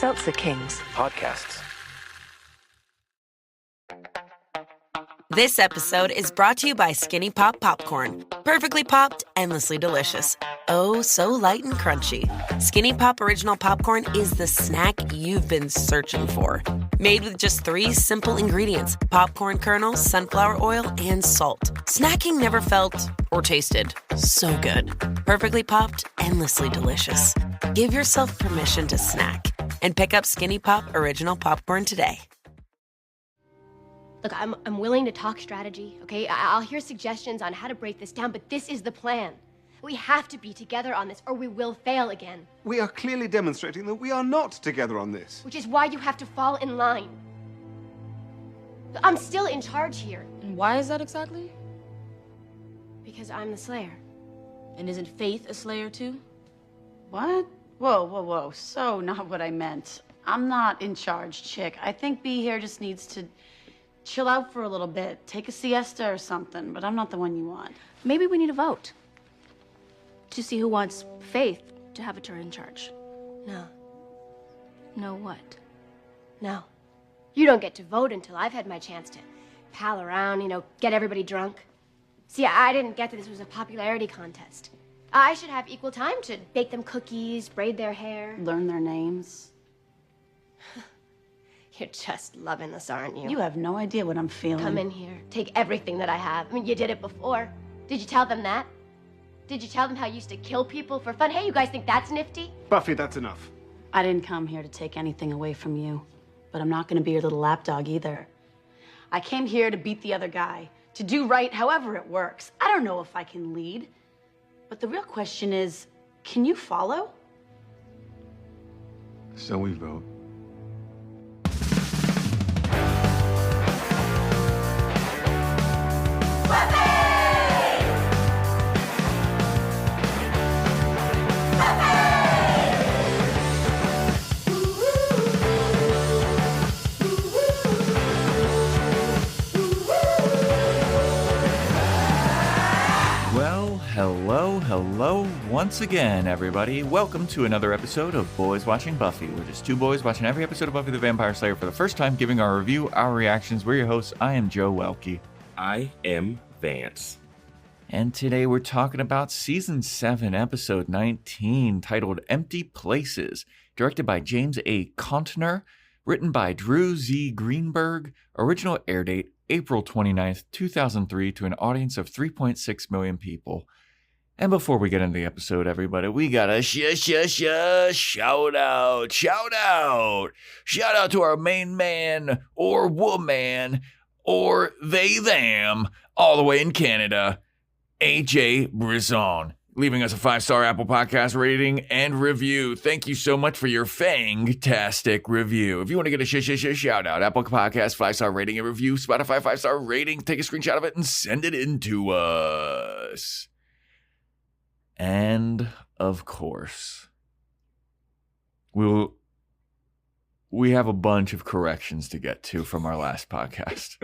Seltzer Kings podcasts. This episode is brought to you by Skinny Pop Popcorn. Perfectly popped, endlessly delicious. Oh, so light and crunchy. Skinny Pop Original Popcorn is the snack you've been searching for. Made with just 3 simple ingredients: popcorn kernels, sunflower oil, and salt. Snacking never felt or tasted so good. Perfectly popped, endlessly delicious. Give yourself permission to snack and pick up Skinny Pop Original Popcorn today. Look, I'm willing to talk strategy, okay? I'll hear suggestions on how to break this down, but this is the plan. We have to be together on this, or we will fail again. We are clearly demonstrating that we are not together on this. Which is why you have to fall in line. I'm still in charge here. And why is that exactly? Because I'm the Slayer. And isn't Faith a Slayer too? What? Whoa. So not what I meant. I'm not in charge, chick. I think B here just needs to chill out for a little bit, take a siesta or something, but I'm not the one you want. Maybe we need a vote to see who wants Faith to have a turn in charge. No. No what? No. You don't get to vote until I've had my chance to pal around, get everybody drunk. See, I didn't get that this was a popularity contest. I should have equal time to bake them cookies, braid their hair. Learn their names. You're just loving this, aren't you? You have no idea what I'm feeling. Come in here. Take everything that I have. I mean, you did it before. Did you tell them that? Did you tell them how you used to kill people for fun? Hey, you guys think that's nifty? Buffy, that's enough. I didn't come here to take anything away from you, but I'm not going to be your little lapdog either. I came here to beat the other guy, to do right however it works. I don't know if I can lead, but the real question is, can you follow? So we vote. Hello once again, everybody. Welcome to another episode of Boys Watching Buffy. We're just 2 boys watching every episode of Buffy the Vampire Slayer for the first time, giving our review, our reactions. We're your hosts. I am Joe Welke. I am Vance. And today we're talking about Season 7, Episode 19, titled Empty Places, directed by James A. Contner, written by Drew Z. Greenberg, original air date April 29th, 2003, to an audience of 3.6 million people. And before we get into the episode, everybody, we got a shout out. Shout out to our main man or woman or they, them, all the way in Canada, AJ Brisson, leaving us a 5-star Apple Podcast rating and review. Thank you so much for your fantastic review. If you want to get a shout out, Apple Podcast 5-star rating and review, Spotify 5-star rating, take a screenshot of it and send it in to us. And, of course, we have a bunch of corrections to get to from our last podcast.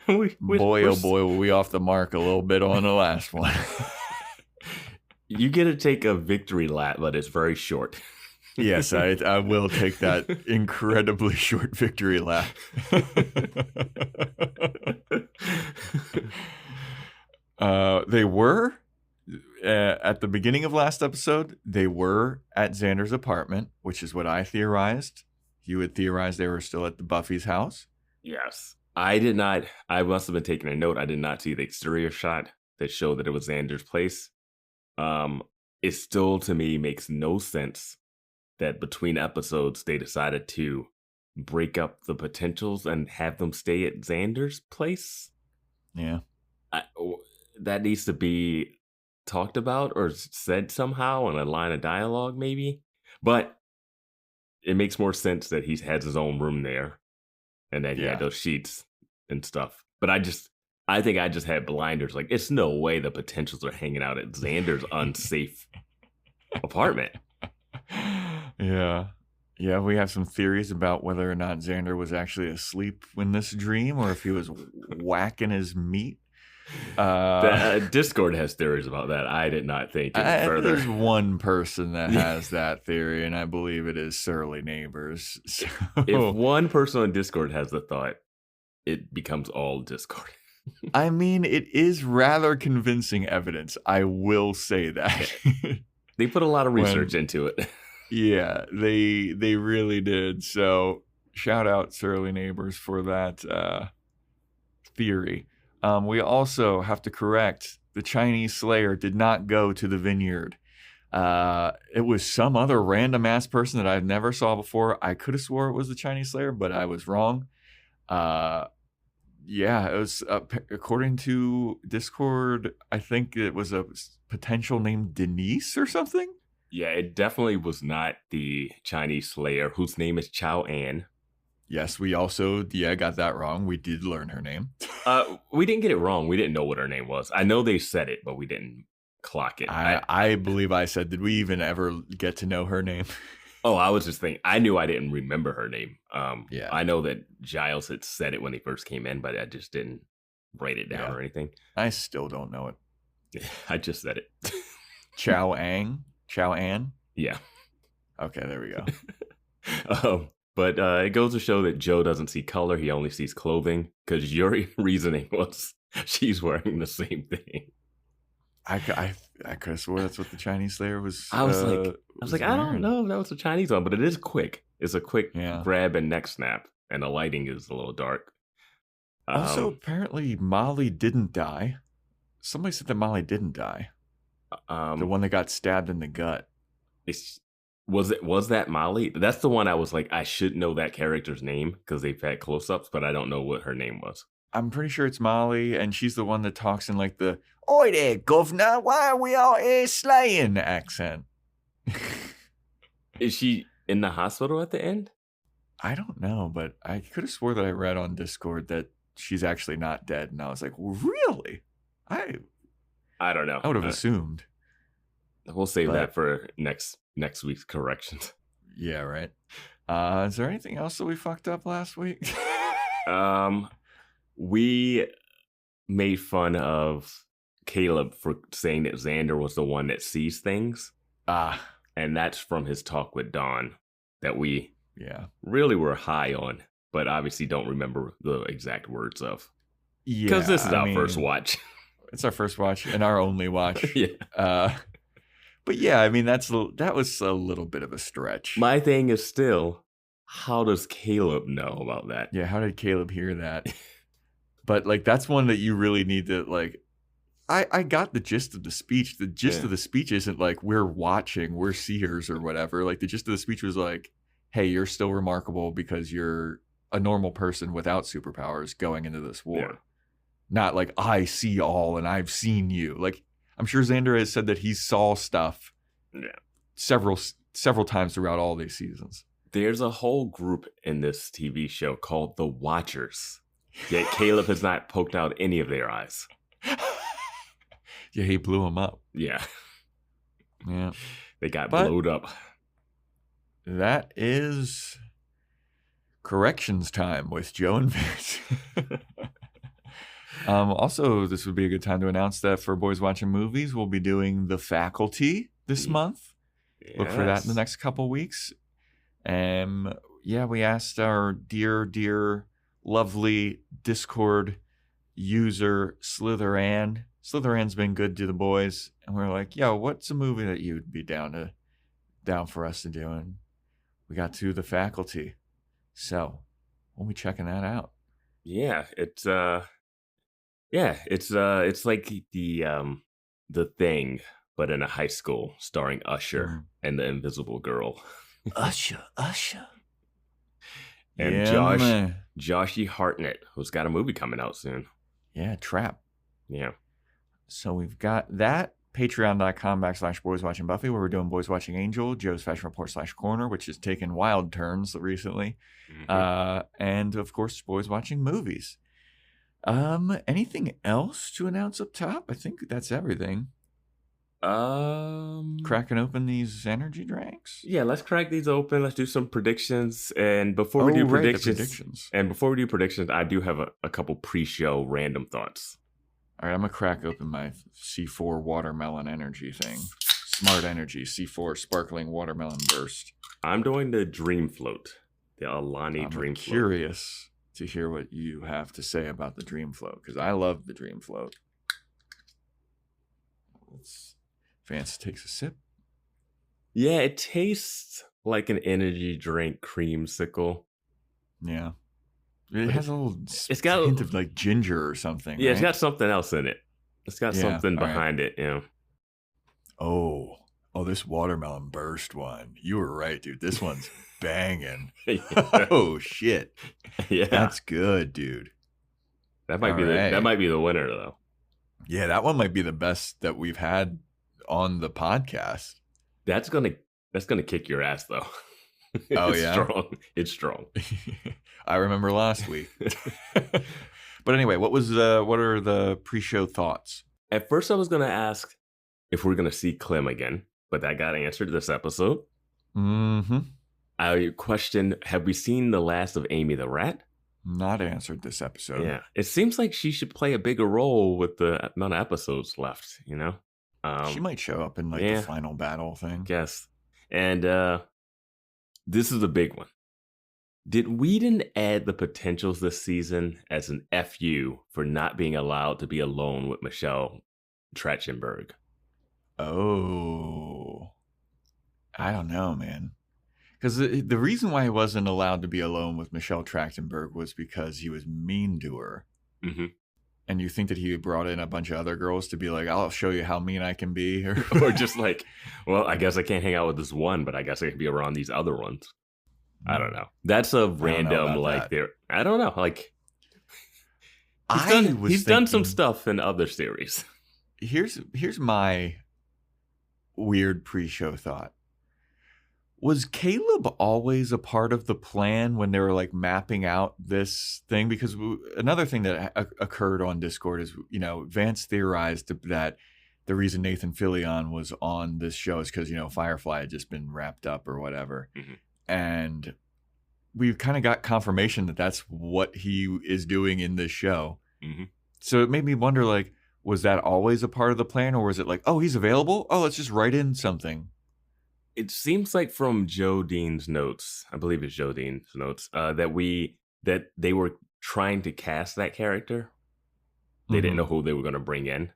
Boy, were we off the mark a little bit on the last one. You get to take a victory lap, but it's very short. Yes, I will take that incredibly short victory lap. They were, at the beginning of last episode, they were at Xander's apartment, which is what I theorized. You had theorized they were still at the Buffy's house. Yes. I did not, I must have been taking a note. I did not see the exterior shot that showed that it was Xander's place. It still, to me, makes no sense that between episodes, they decided to break up the Potentials and have them stay at Xander's place. Yeah. That needs to be talked about or said somehow in a line of dialogue, maybe. But it makes more sense that he has his own room there and that he had those sheets and stuff. But I think I just had blinders. Like, it's no way the Potentials are hanging out at Xander's unsafe apartment. Yeah. Yeah, we have some theories about whether or not Xander was actually asleep in this dream or if he was whacking his meat. Discord has theories about that. I did not think any further. There's one person that has that theory, and I believe it is Surly Neighbors. So. If one person on Discord has the thought, it becomes all Discord. I mean, it is rather convincing evidence. I will say that. They put a lot of research into it. Yeah, they really did. So shout out Surly Neighbors for that theory. We also have to correct the Chinese Slayer did not go to the vineyard. It was some other random ass person that I've never saw before. I could have swore it was the Chinese Slayer, but I was wrong. Yeah, it was according to Discord. I think it was a potential named Denise or something. Yeah, it definitely was not the Chinese Slayer, whose name is Chow Ann. Yes, we also got that wrong. We did learn her name. We didn't get it wrong. We didn't know what her name was. I know they said it, but we didn't clock it. I believe I said, did we even ever get to know her name? Oh, I was just thinking, I knew I didn't remember her name. Yeah. I know that Giles had said it when he first came in, but I just didn't write it down or anything. I still don't know it. I just said it. Chow Ann? Yeah. Okay, there we go. But it goes to show that Joe doesn't see color. He only sees clothing, because your reasoning was she's wearing the same thing. I could have swore that's what the Chinese Slayer was. I was like, I don't know if that was the Chinese one, but it is quick. It's a quick grab and neck snap, and the lighting is a little dark. Also, apparently Molly didn't die. Somebody said that Molly didn't die. The one that got stabbed in the gut. Was that Molly? That's the one I was like, I should know that character's name because they've had close-ups, but I don't know what her name was. I'm pretty sure it's Molly, and she's the one that talks in like the "Oi there, governor, why are we out here slaying" accent. Is she in the hospital at the end? I don't know, but I could have swore that I read on Discord that she's actually not dead, and I was like, really? I don't know. I would have assumed. We'll save that for next week's corrections. Yeah, right. Is there anything else that we fucked up last week? We made fun of Caleb for saying that Xander was the one that sees things. And that's from his talk with Dawn that we really were high on, but obviously don't remember the exact words of. Yeah. Because this is our first watch. It's our first watch and our only watch. Yeah. But yeah, I mean, that was a little bit of a stretch. My thing is still, how does Caleb know about that? Yeah, how did Caleb hear that? But like, that's one that you really need to like. I got the gist of the speech. The gist of the speech isn't like we're seers or whatever. Like the gist of the speech was like, hey, you're still remarkable because you're a normal person without superpowers going into this war. Yeah. Not like I see all and I've seen you. Like I'm sure Xander has said that he saw stuff several times throughout all these seasons. There's a whole group in this TV show called the Watchers. Yet Caleb has not poked out any of their eyes. Yeah, he blew them up. Yeah. Yeah. They got blowed up. That is corrections time with Joe and Vince. Also, this would be a good time to announce that for Boys Watching Movies, we'll be doing The Faculty this month. Yes. Look for that in the next couple weeks. We asked our dear, lovely Discord user, Slitheran. Slitheran's been good to the boys. And we're like, yo, what's a movie that you'd be down for us to do? And we got to The Faculty. So we'll be checking that out. Yeah, it's like the Thing, but in a high school, starring Usher and the Invisible Girl. Usher. And Joshy Hartnett, who's got a movie coming out soon. Yeah, Trap. Yeah. So we've got that. Patreon.com/Boys Watching Buffy, where we're doing Boys Watching Angel, Joe's Fashion Report /Corner, which has taken wild turns recently. Mm-hmm. And of course, Boys Watching Movies. Anything else to announce up top? I think that's everything. Cracking open these energy drinks? Yeah, let's crack these open. Let's do some predictions. And before we do predictions, I do have a couple pre-show random thoughts. All right, I'm going to crack open my C4 watermelon energy thing. Smart Energy, C4 Sparkling Watermelon Burst. I'm doing the Dream Float. The Alani Dream Float. I'm curious to hear what you have to say about the Dream Float, because I love the Dream Float. Vance takes a sip. Yeah, it tastes like an energy drink creamsicle. Yeah. It has a little it's got hint of like ginger or something. Yeah, right? It's got something else in it. It's got something behind it, Oh, this watermelon burst one. You were right, dude. This one's banging. Oh shit. Yeah. That's good, dude. That might be the winner though. Yeah, that one might be the best that we've had on the podcast. That's gonna kick your ass though. Oh, it's yeah? strong. It's strong. I remember last week. But anyway, what are the pre-show thoughts? At first I was gonna ask if we're gonna see Clem again, but that got answered this episode. Mm-hmm. I questioned, have we seen the last of Amy the Rat? Not answered this episode. Yeah. It seems like she should play a bigger role with the amount of episodes left, She might show up in the final battle thing. Guess. And this is a big one. Did Whedon add the Potentials this season as an FU for not being allowed to be alone with Michelle Trachtenberg? Oh, I don't know, man. Because the reason why he wasn't allowed to be alone with Michelle Trachtenberg was because he was mean to her. Mm-hmm. And you think that he brought in a bunch of other girls to be like, I'll show you how mean I can be? Or just like, well, I guess I can't hang out with this one, but I guess I can be around these other ones. I don't know. That's a random, I don't know. Like, he's done some stuff in other series. Here's my weird pre-show thought. Was Caleb always a part of the plan when they were like mapping out this thing? Because another thing that occurred on Discord is, Vance theorized that the reason Nathan Fillion was on this show is because, Firefly had just been wrapped up or whatever. Mm-hmm. And we've kind of got confirmation that that's what he is doing in this show. Mm-hmm. So it made me wonder, like, was that always a part of the plan, or was it like, oh, he's available? Oh, let's just write in something. It seems like from Joe Dean's notes, I believe it's Joe Dean's notes, that they were trying to cast that character. They didn't know who they were going to bring in.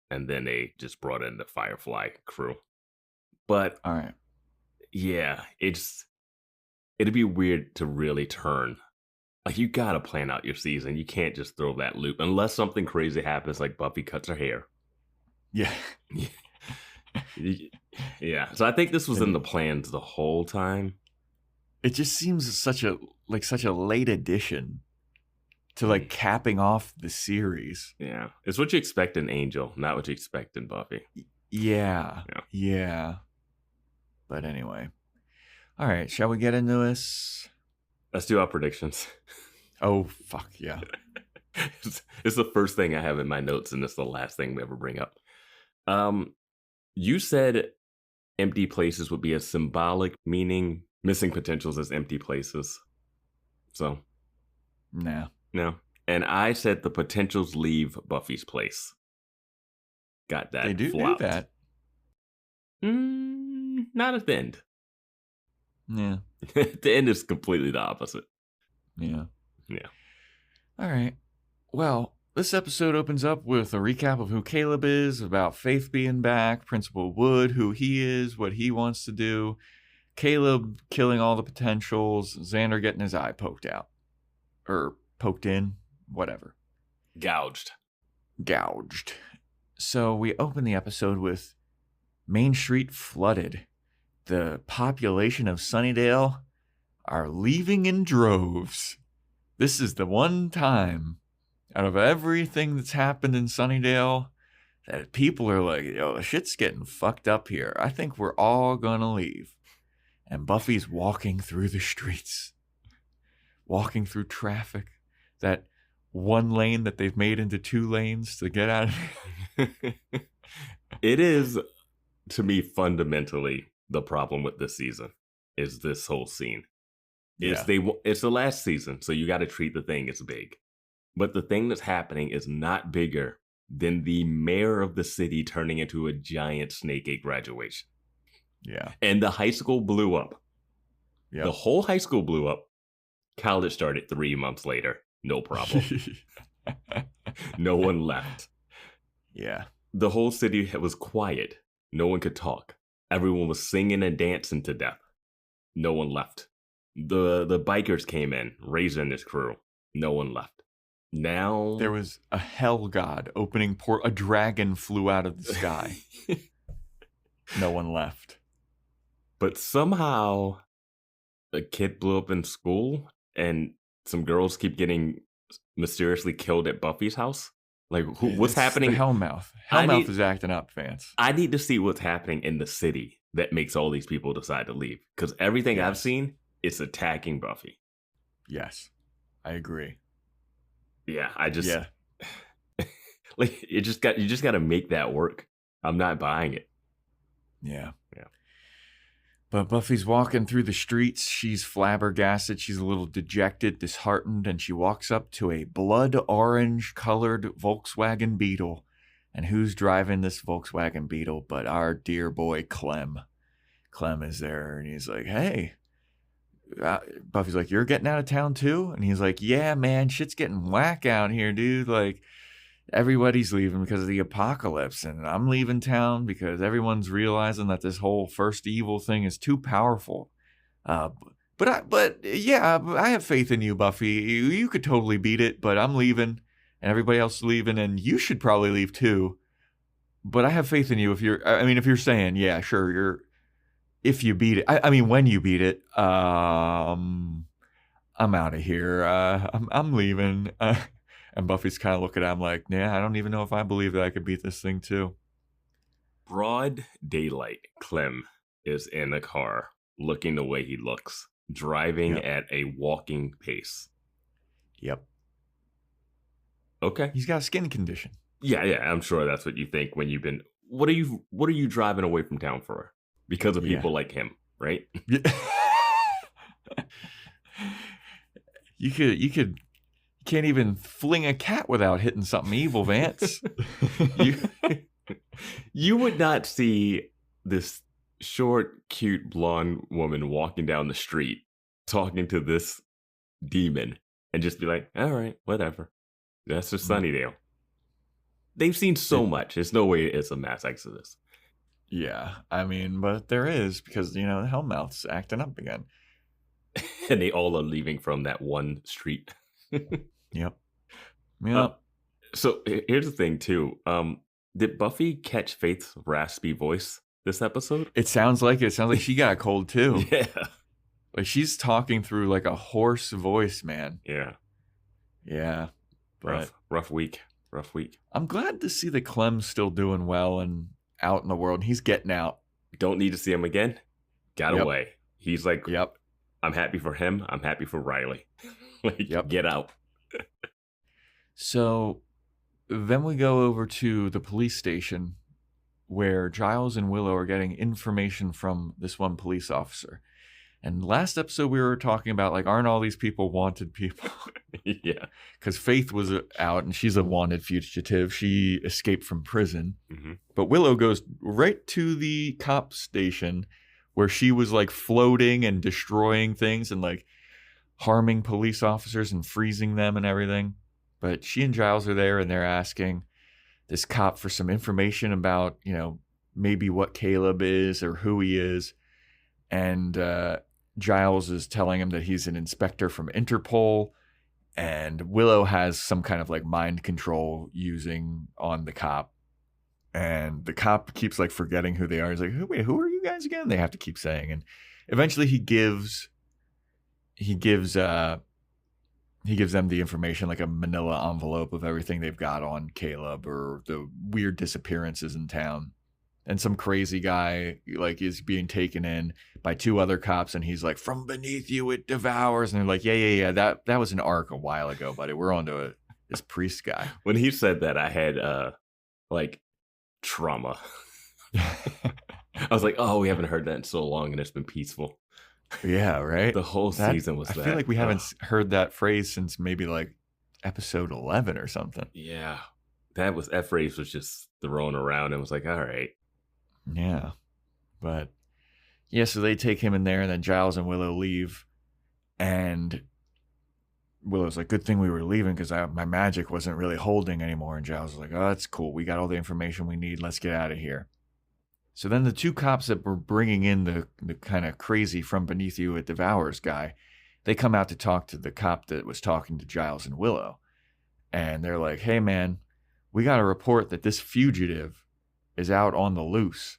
And then they just brought in the Firefly crew. But, all right. Yeah, it'd be weird to really turn. Like, you got to plan out your season. You can't just throw that loop unless something crazy happens, like Buffy cuts her hair. Yeah. Yeah, so I think this was in the plans the whole time. It just seems such a late addition to like capping off the series. Yeah, it's what you expect in Angel, not what you expect in Buffy. Yeah. But anyway, all right, shall we get into this? Let's do our predictions. Oh fuck yeah! It's the first thing I have in my notes, and it's the last thing we ever bring up. You said empty places would be a symbolic meaning, missing potentials as empty places. So, no. And I said the potentials leave Buffy's place. Got that? They do that. Not at the end. Yeah. The end is completely the opposite. Yeah. All right. Well, this episode opens up with a recap of who Caleb is, about Faith being back, Principal Wood, who he is, what he wants to do, Caleb killing all the potentials, Xander getting his eye poked out. Or poked in, whatever. Gouged. So we open the episode with Main Street flooded. The population of Sunnydale are leaving in droves. This is the one time out of everything that's happened in Sunnydale that people are like, yo, shit's getting fucked up here. I think we're all gonna leave. And Buffy's walking through the streets, walking through traffic, that one lane that they've made into 2 lanes to get out of here. It is, to me, fundamentally the problem with this season is this whole scene. It's the last season, so you got to treat the thing as big. But the thing that's happening is not bigger than the mayor of the city turning into a giant snake at graduation. Yeah. And the high school blew up. Yep. The whole high school blew up. College started 3 months later. No problem. No one left. Yeah. The whole city was quiet. No one could talk. Everyone was singing and dancing to death. No one left. The bikers came in, Razor and his crew. No one left. Now There was a hell god opening port. A dragon flew out of the sky. No one left. But somehow a kid blew up in school and some girls keep getting mysteriously killed at Buffy's house. Like, what's happening? The Hellmouth. Hellmouth is acting up, fans. I need to see what's happening in the city that makes all these people decide to leave. Because everything I've seen, it's attacking Buffy. Yes, I agree. Yeah, like you just got to make that work. I'm not buying it. Yeah. Yeah. But Buffy's walking through the streets. She's flabbergasted. She's a little dejected, disheartened, and she walks up to a blood orange colored Volkswagen Beetle. And who's driving this Volkswagen Beetle but our dear boy Clem? Clem is there, and he's like, hey. Buffy's like, you're getting out of town too? And he's like, yeah, man, shit's getting whack out here, dude. Like, everybody's leaving because of the apocalypse, and I'm leaving town because everyone's realizing that this whole first evil thing is too powerful. But yeah, I have faith in you, Buffy. You could totally beat it, but I'm leaving, and everybody else is leaving, and you should probably leave too. But I have faith in you if you're saying, yeah, sure, if you beat it. I mean, when you beat it, I'm out of here. I'm leaving. And Buffy's kind of looking at him like, yeah, I don't even know if I believe that I could beat this thing too. Broad daylight, Clem is in a car, looking the way he looks, driving at a walking pace. Yep. Okay. He's got a skin condition. Yeah, I'm sure that's what you think when you've been... What are you driving away from town for? Because of people like him, right? You can't even fling a cat without hitting something evil, Vance. You would not see this short, cute, blonde woman walking down the street talking to this demon and just be like, all right, whatever. That's just Sunnydale. They've seen so much. There's no way it's a mass exodus. Yeah, I mean, but there is, because, the Hellmouth's acting up again. And they all are leaving from that one street. Yep. So here's the thing, too. Did Buffy catch Faith's raspy voice this episode? It sounds like it. It sounds like she got a cold, too. Yeah. Like, she's talking through, like, a hoarse voice, man. Yeah. Yeah. But Rough week. I'm glad to see that Clem's still doing well and out in the world. He's getting out. Don't need to see him again. Got away. He's like, yep. I'm happy for him. I'm happy for Riley. Get out. So then we go over to the police station where Giles and Willow are getting information from this one police officer. And last episode we were talking about, like, aren't all these people wanted people? Yeah. Because Faith was out and she's a wanted fugitive. She escaped from prison. Mm-hmm. But Willow goes right to the cop station where she was, like, floating and destroying things and, like, harming police officers and freezing them and everything. But she and Giles are there and they're asking this cop for some information about, maybe what Caleb is or who he is. And Giles is telling him that he's an inspector from Interpol. And Willow has some kind of, like, mind control using on the cop. And the cop keeps, like, forgetting who they are. He's like, wait, who are you guys again? They have to keep saying. And eventually he gives them the information, like a manila envelope of everything they've got on Caleb or the weird disappearances in town. And some crazy guy, like, is being taken in by two other cops, and he's like, from beneath you it devours. And they're like, yeah, that was an arc a while ago, buddy. We're on to this priest guy. When he said that, I had trauma. I was like, oh, we haven't heard that in so long, and it's been peaceful. Yeah, right? The whole season was that. I feel like we haven't heard that phrase since maybe, like, episode 11 or something. Yeah. that phrase was just thrown around and was like, all right. Yeah. But yeah, so they take him in there, and then Giles and Willow leave. And Willow's like, good thing we were leaving because my magic wasn't really holding anymore. And Giles was like, oh, that's cool. We got all the information we need. Let's get out of here. So then the two cops that were bringing in the kind of crazy from beneath you it devours guy, they come out to talk to the cop that was talking to Giles and Willow. And they're like, hey, man, we got a report that this fugitive is out on the loose.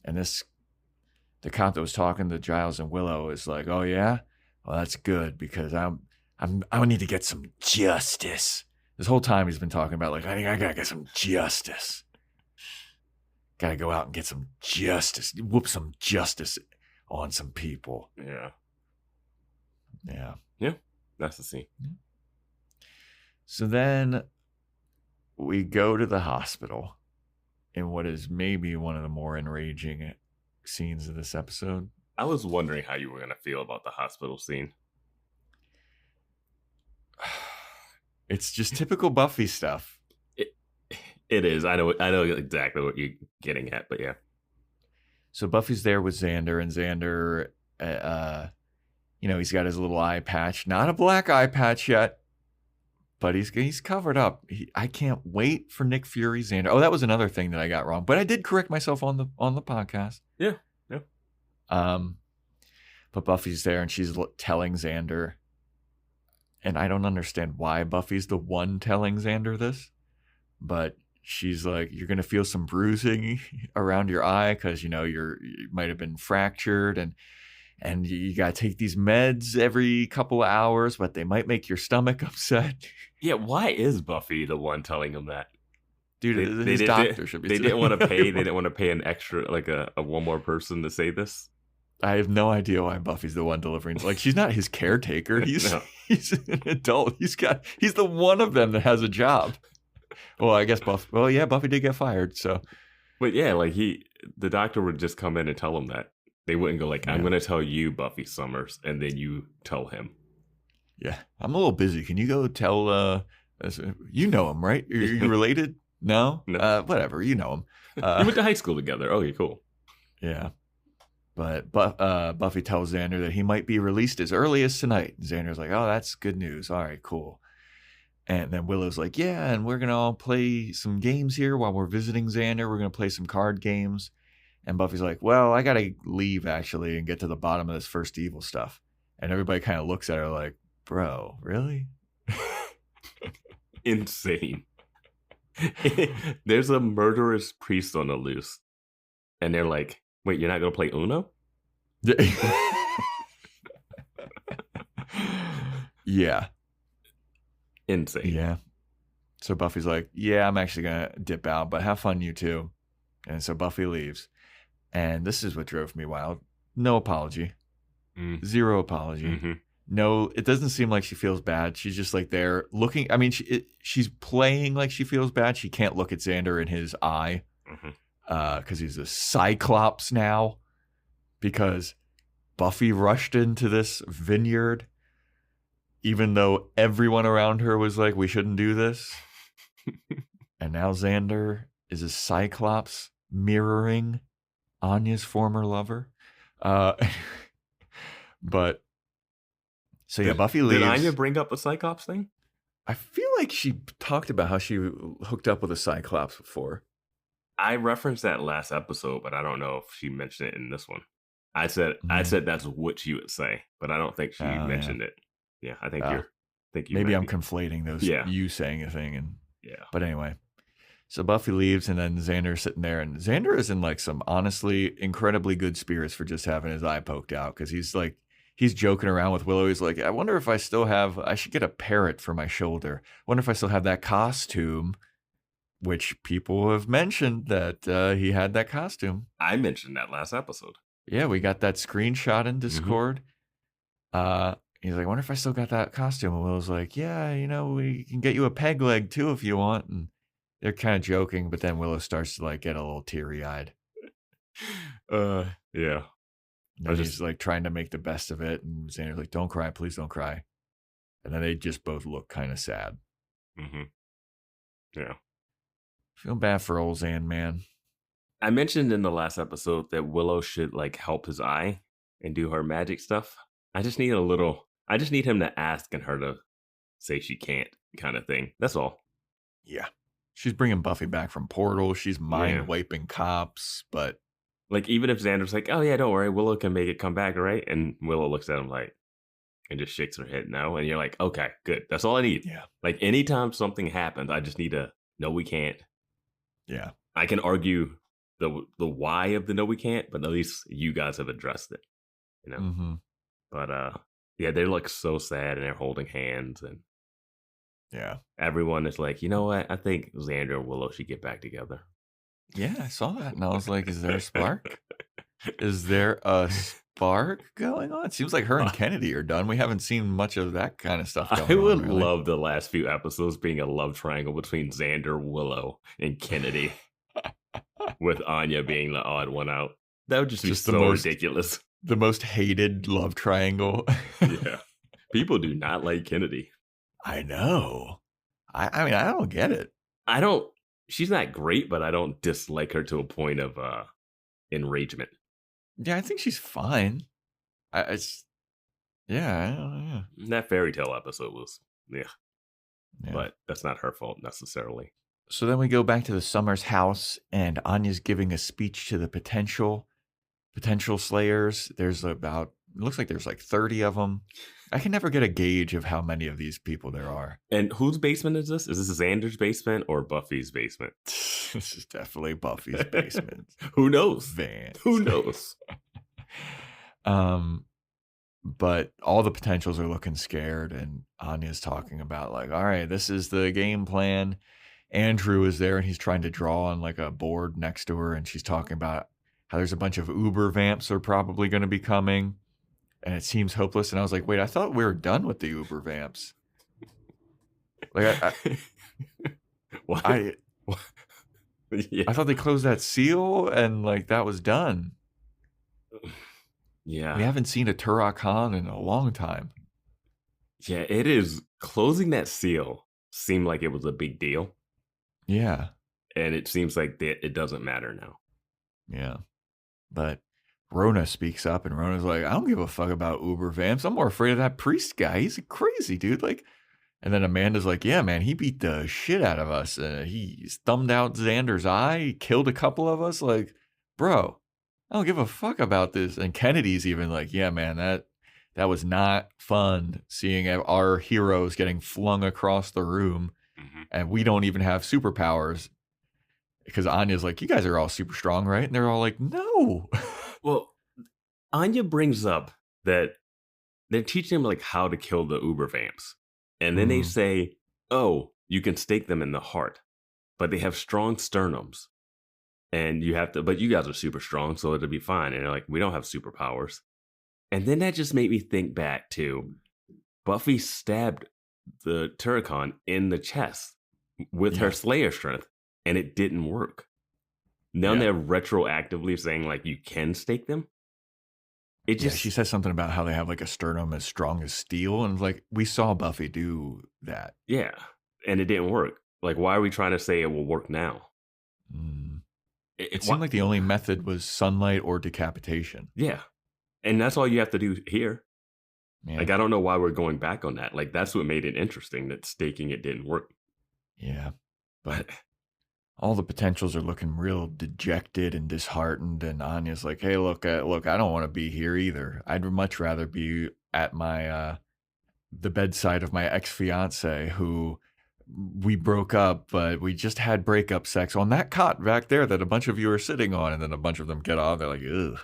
And the cop that was talking to Giles and Willow is like, oh, yeah? Well, that's good because I need to get some justice. This whole time he's been talking about, like, I got to get some justice. Got to go out and get some justice. Whoop some justice on some people. Yeah. Yeah. Yeah. That's the scene. So then we go to the hospital in what is maybe one of the more enraging scenes of this episode. I was wondering how you were going to feel about the hospital scene. It's just typical Buffy stuff. It is. I know exactly what you're getting at, but yeah. So Buffy's there with Xander, and Xander, he's got his little eye patch. Not a black eye patch yet, but he's covered up. I can't wait for Nick Fury Xander. Oh, that was another thing that I got wrong, but I did correct myself on the podcast. Yeah. But Buffy's there, and she's telling Xander, and I don't understand why Buffy's the one telling Xander this, but she's like, you're going to feel some bruising around your eye because, you might have been fractured and you got to take these meds every couple of hours, but they might make your stomach upset. Yeah, why is Buffy the one telling him that? Dude, his doctor should be. They didn't want to pay. They didn't want to pay an extra, like a one more person to say this. I have no idea why Buffy's the one delivering. Like, she's not his caretaker. He's an adult. He's the one of them that has a job. Well, I guess Buffy did get fired, so. But yeah, like the doctor would just come in and tell him that. They wouldn't go like, I'm going to tell you, Buffy Summers, and then you tell him. Yeah, I'm a little busy. Can you go tell, you know him, right? Are you related? No? Whatever, you know him. You went to high school together. Okay, cool. Yeah. But Buffy tells Xander that he might be released as early as tonight. And Xander's like, oh, that's good news. All right, cool. And then Willow's like, yeah, and we're going to all play some games here while we're visiting Xander. We're going to play some card games. And Buffy's like, well, I got to leave, actually, and get to the bottom of this first evil stuff. And everybody kind of looks at her like, bro, really? Insane. There's a murderous priest on the loose. And they're like, wait, you're not going to play Uno? Yeah. Insane. Yeah. So Buffy's like, yeah, I'm actually going to dip out, but have fun, you too. And so Buffy leaves. And this is what drove me wild. No apology. Zero apology. Mm-hmm. No, it doesn't seem like she feels bad. She's just like there looking. I mean, she's playing like she feels bad. She can't look at Xander in his eye because he's a Cyclops now, because Buffy rushed into this vineyard even though everyone around her was like, we shouldn't do this. And now Xander is a Cyclops mirroring Anya's former lover. But so yeah, Buffy leaves. Did Anya bring up the Cyclops thing? I feel like she talked about how she hooked up with a Cyclops before. I referenced that last episode, but I don't know if she mentioned it in this one. I said that's what she would say, but I don't think she mentioned it. Yeah, I think you maybe I'm conflating those. Yeah. You saying a thing and yeah. But anyway, so Buffy leaves, and then Xander's sitting there, and Xander is in like some honestly incredibly good spirits for just having his eye poked out, because he's joking around with Willow. He's like, I wonder if I should get a parrot for my shoulder. I wonder if I still have that costume, which people have mentioned that he had that costume. I mentioned that last episode. Yeah, we got that screenshot in Discord. Mm-hmm. He's like, I wonder if I still got that costume. And Willow's like, yeah, we can get you a peg leg too if you want. And they're kind of joking, but then Willow starts to like get a little teary-eyed. Yeah. And he's like trying to make the best of it. And Xander's like, don't cry, please don't cry. And then they just both look kind of sad. Mm-hmm. Yeah. Feel bad for old Zan, man. I mentioned in the last episode that Willow should like help his eye and do her magic stuff. I just need him to ask and her to say she can't kind of thing. That's all. Yeah. She's bringing Buffy back from Portal. She's mind-wiping cops, but... Like, even if Xander's like, oh, yeah, don't worry, Willow can make it come back, right? And Willow looks at him like, and just shakes her head no. And you're like, okay, good. That's all I need. Yeah. Like, anytime something happens, I just need to know we can't. Yeah. I can argue the why of the no we can't, but at least you guys have addressed it, you know? Mm-hmm. But, yeah, they look so sad and they're holding hands and yeah, everyone is like, you know what? I think Xander and Willow should get back together. Yeah, I saw that and I was like, is there a spark? Is there a spark going on? It seems like her and Kennedy are done. We haven't seen much of that kind of stuff going on. I would really. love the last few episodes being a love triangle between Xander, Willow, and Kennedy, with Anya being the odd one out. That would just be so ridiculous. The most hated love triangle. Yeah. People do not like Kennedy. I know. I mean, I don't get it. She's not great, but I don't dislike her to a point of enragement. Yeah, I think she's fine. Yeah. That fairy tale episode was, yeah. But that's not her fault necessarily. So then we go back to the Summers house, and Anya's giving a speech to the potential slayers. There's it looks like there's like 30 of them. I can never get a gauge of how many of these people there are. And whose basement is this? Is this Xander's basement or Buffy's basement? This is definitely Buffy's basement. Who knows? Vance. Who knows? But all the potentials are looking scared, and Anya's talking about like, all right, this is the game plan. Andrew is there, and he's trying to draw on like a board next to her, and she's talking about how there's a bunch of Uber vamps are probably going to be coming. And it seems hopeless. And I was like, wait, I thought we were done with the Uber vamps. Like, What? Yeah. I thought they closed that seal and like that was done. Yeah. We haven't seen a Turok Han in a long time. Yeah, it is. Closing that seal seemed like it was a big deal. Yeah. And it seems like it doesn't matter now. Yeah. But Rona speaks up, and Rona's like, I don't give a fuck about Uber vamps. I'm more afraid of that priest guy. He's crazy, dude. Like, and then Amanda's like, yeah, man, he beat the shit out of us. He's thumbed out Xander's eye. He killed a couple of us. Like, bro, I don't give a fuck about this. And Kennedy's even like, yeah, man, that was not fun seeing our heroes getting flung across the room. Mm-hmm. And we don't even have superpowers. Because Anya's like, you guys are all super strong, right? And they're all like, no. Well, Anya brings up that they're teaching him like how to kill the Uber vamps. And then they say, oh, you can stake them in the heart, but they have strong sternums. And but you guys are super strong, so it'll be fine. And they're like, we don't have superpowers. And then that just made me think back to Buffy stabbed the Turrican in the chest with her Slayer strength, and it didn't work. Now they're retroactively saying like you can stake them. It just she says something about how they have like a sternum as strong as steel, and like we saw Buffy do that. Yeah, and it didn't work. Like, why are we trying to say it will work now? It seemed like the only method was sunlight or decapitation. Yeah, and that's all you have to do here. Yeah. Like, I don't know why we're going back on that. Like, that's what made it interesting that staking it didn't work. Yeah, but all the potentials are looking real dejected and disheartened, and Anya's like, hey, look, I don't want to be here either. I'd much rather be at my the bedside of my ex-fiance who we broke up, but we just had breakup sex on that cot back there that a bunch of you are sitting on. And then a bunch of them get off. They're like, ugh,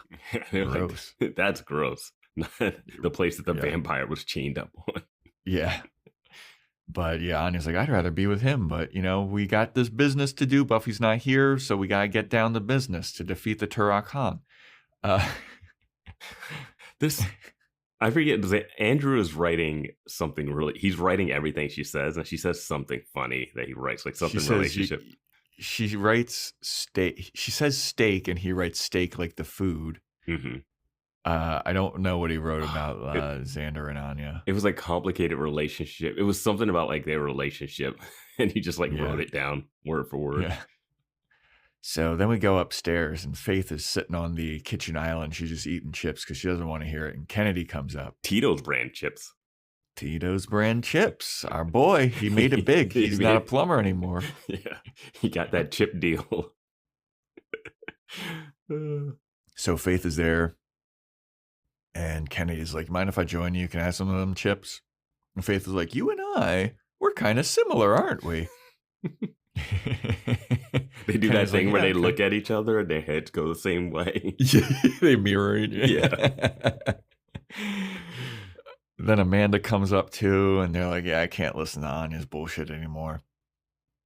gross. Like, that's gross. The place that the vampire was chained up on. Yeah. But yeah, Anya's like, I'd rather be with him. But, we got this business to do. Buffy's not here, so we got to get down to business to defeat the Turok Han. I forget, Andrew is writing something he's writing everything she says, and she says something funny that he writes, like something relationship. She writes steak. She says steak, and he writes steak like the food. Mm-hmm. I don't know what he wrote about Xander and Anya. It was like complicated relationship. It was something about like their relationship, and he just like wrote it down word for word. Yeah. So then we go upstairs, and Faith is sitting on the kitchen island. She's just eating chips because she doesn't want to hear it. And Kennedy comes up. Tito's brand chips. Tito's brand chips. Our boy, he made it big. He's not a plumber anymore. Yeah, he got that chip deal. So Faith is there, and Kennedy's like, mind if I join you? Can I have some of them chips? And Faith is like, you and I, we're kind of similar, aren't we? They do that thing where they look at each other and their heads go the same way. They mirror each other. Yeah. Then Amanda comes up too, and they're like, yeah, I can't listen to Anya's bullshit anymore.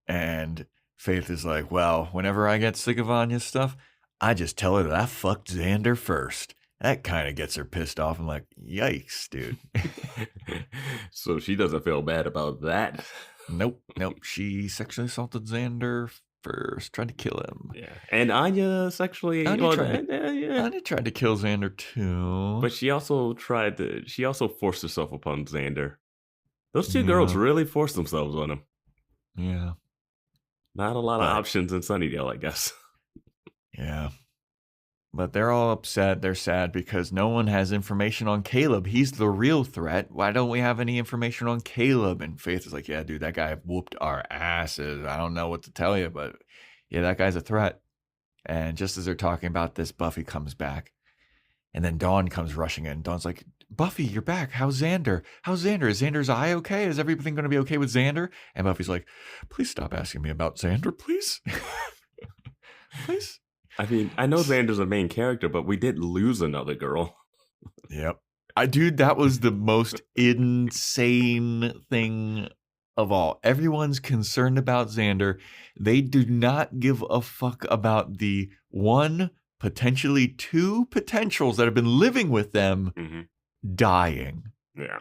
And Faith is like, well, whenever I get sick of Anya's stuff, I just tell her that I fucked Xander first. That kind of gets her pissed off. I'm like, yikes, dude. So she doesn't feel bad about that. Nope. She sexually assaulted Xander first, tried to kill him. Yeah. And Anya sexually... Anya tried to kill Xander too. But she also forced herself upon Xander. Those two girls really forced themselves on him. Yeah. Not a lot of options in Sunnydale, I guess. Yeah. But they're all upset. They're sad because no one has information on Caleb. He's the real threat. Why don't we have any information on Caleb? And Faith is like, yeah, dude, that guy whooped our asses. I don't know what to tell you, but yeah, that guy's a threat. And just as they're talking about this, Buffy comes back. And then Dawn comes rushing in. Dawn's like, Buffy, you're back. How's Xander? Is Xander's eye okay? Is everything going to be okay with Xander? And Buffy's like, please stop asking me about Xander, please. Please. I mean, I know Xander's a main character, but we did lose another girl. Yep. Dude, that was the most insane thing of all. Everyone's concerned about Xander. They do not give a fuck about the one, potentially two potentials that have been living with them dying. Yeah.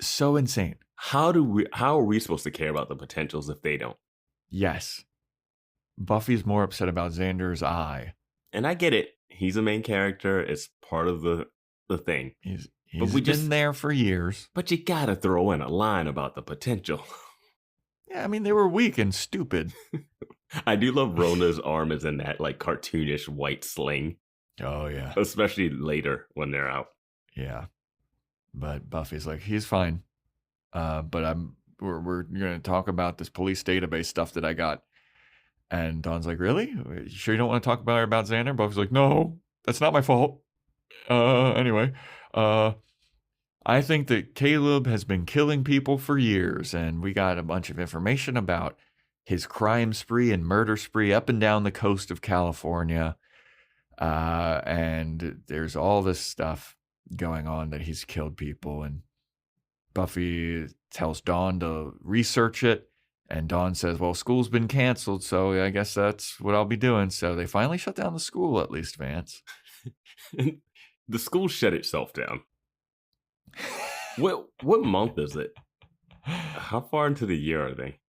So insane. How are we supposed to care about the potentials if they don't? Yes. Buffy's more upset about Xander's eye. And I get it. He's a main character. It's part of the thing. He's been there for years. But you gotta throw in a line about the potential. Yeah, I mean, they were weak and stupid. I do love Rona's arm is in that like cartoonish white sling. Oh, yeah. Especially later when they're out. Yeah. But Buffy's like, he's fine. But we're going to talk about this police database stuff that I got. And Dawn's like, really? You sure you don't want to talk about Xander? Buffy's like, no, that's not my fault. Anyway, I think that Caleb has been killing people for years, and we got a bunch of information about his crime spree and murder spree up and down the coast of California. And there's all this stuff going on that he's killed people. And Buffy tells Dawn to research it. And Dawn says, well, school's been canceled, so I guess that's what I'll be doing. So they finally shut down the school, at least, Vance. The school shut itself down. What month is it? How far into the year are they?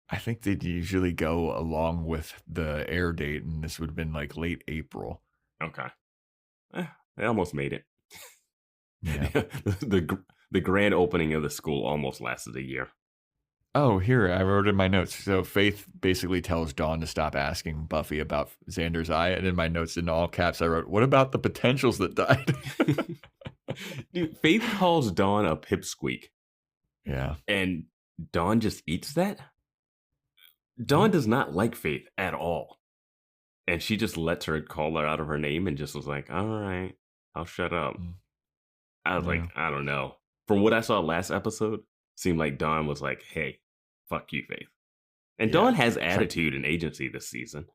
I think they'd usually go along with the air date, and this would have been like late April. Okay. They almost made it. Yeah. The grand opening of the school almost lasted a year. Oh, here, I wrote in my notes. So Faith basically tells Dawn to stop asking Buffy about Xander's eye. And in my notes in all caps, I wrote, what about the potentials that died? Dude, Faith calls Dawn a pipsqueak. Yeah. And Dawn just eats that? Dawn does not like Faith at all. And she just lets her call her out of her name and just was like, all right, I'll shut up. I was like, I don't know. From what I saw last episode, seemed like Dawn was like, hey, fuck you, Faith. And Dawn has attitude and agency this season.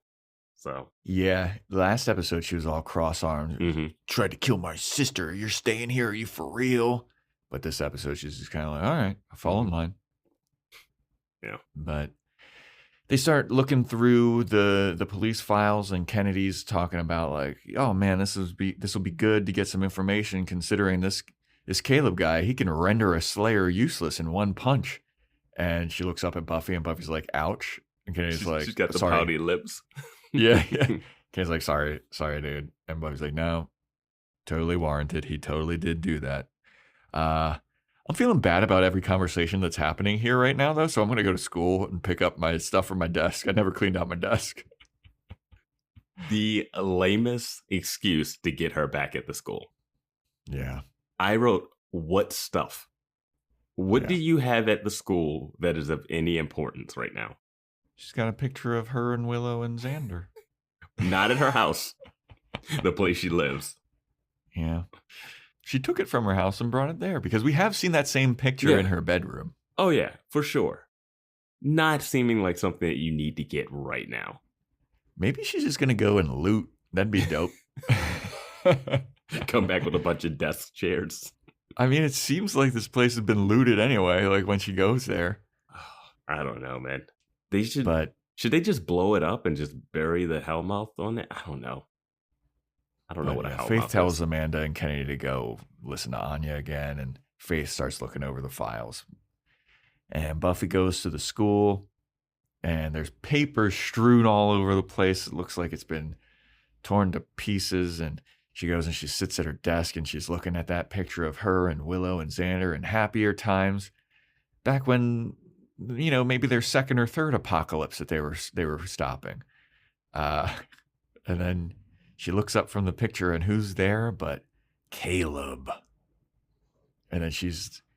So yeah, last episode she was all cross-armed. Mm-hmm. Tried to kill my sister. You're staying here. Are you for real? But this episode she's just kind of like, all right, I'll fall in line. Yeah. But they start looking through the police files, and Kennedy's talking about like, oh man, this will be good to get some information considering this Caleb guy, he can render a Slayer useless in one punch. And she looks up at Buffy, and Buffy's like, ouch. And Kennedy's like, she's got the sorry. pouty lips. Yeah. Kennedy's like, sorry, dude. And Buffy's like, no, totally warranted. He totally did do that. I'm feeling bad about every conversation that's happening here right now, though. So I'm going to go to school and pick up my stuff from my desk. I never cleaned out my desk. the lamest excuse to get her back at the school. Yeah. I wrote, what stuff? What do you have at the school that is of any importance right now? She's got a picture of her and Willow and Xander. Not at her house, the place she lives. Yeah. She took it from her house and brought it there because we have seen that same picture in her bedroom. Oh, yeah, for sure. Not seeming like something that you need to get right now. Maybe she's just going to go and loot. That'd be dope. Come back with a bunch of desk chairs. I mean, it seems like this place has been looted anyway, like when she goes there. I don't know, man. Should they just blow it up and just bury the Hellmouth on it? I don't know. I don't know what a Hellmouth Faith tells is. Amanda and Kenny to go listen to Anya again, and Faith starts looking over the files. And Buffy goes to the school, and there's paper strewn all over the place. It looks like it's been torn to pieces, and she goes and she sits at her desk, and she's looking at that picture of her and Willow and Xander in happier times, back when, you know, maybe their second or third apocalypse that they were stopping. And then she looks up from the picture, and who's there but Caleb? And then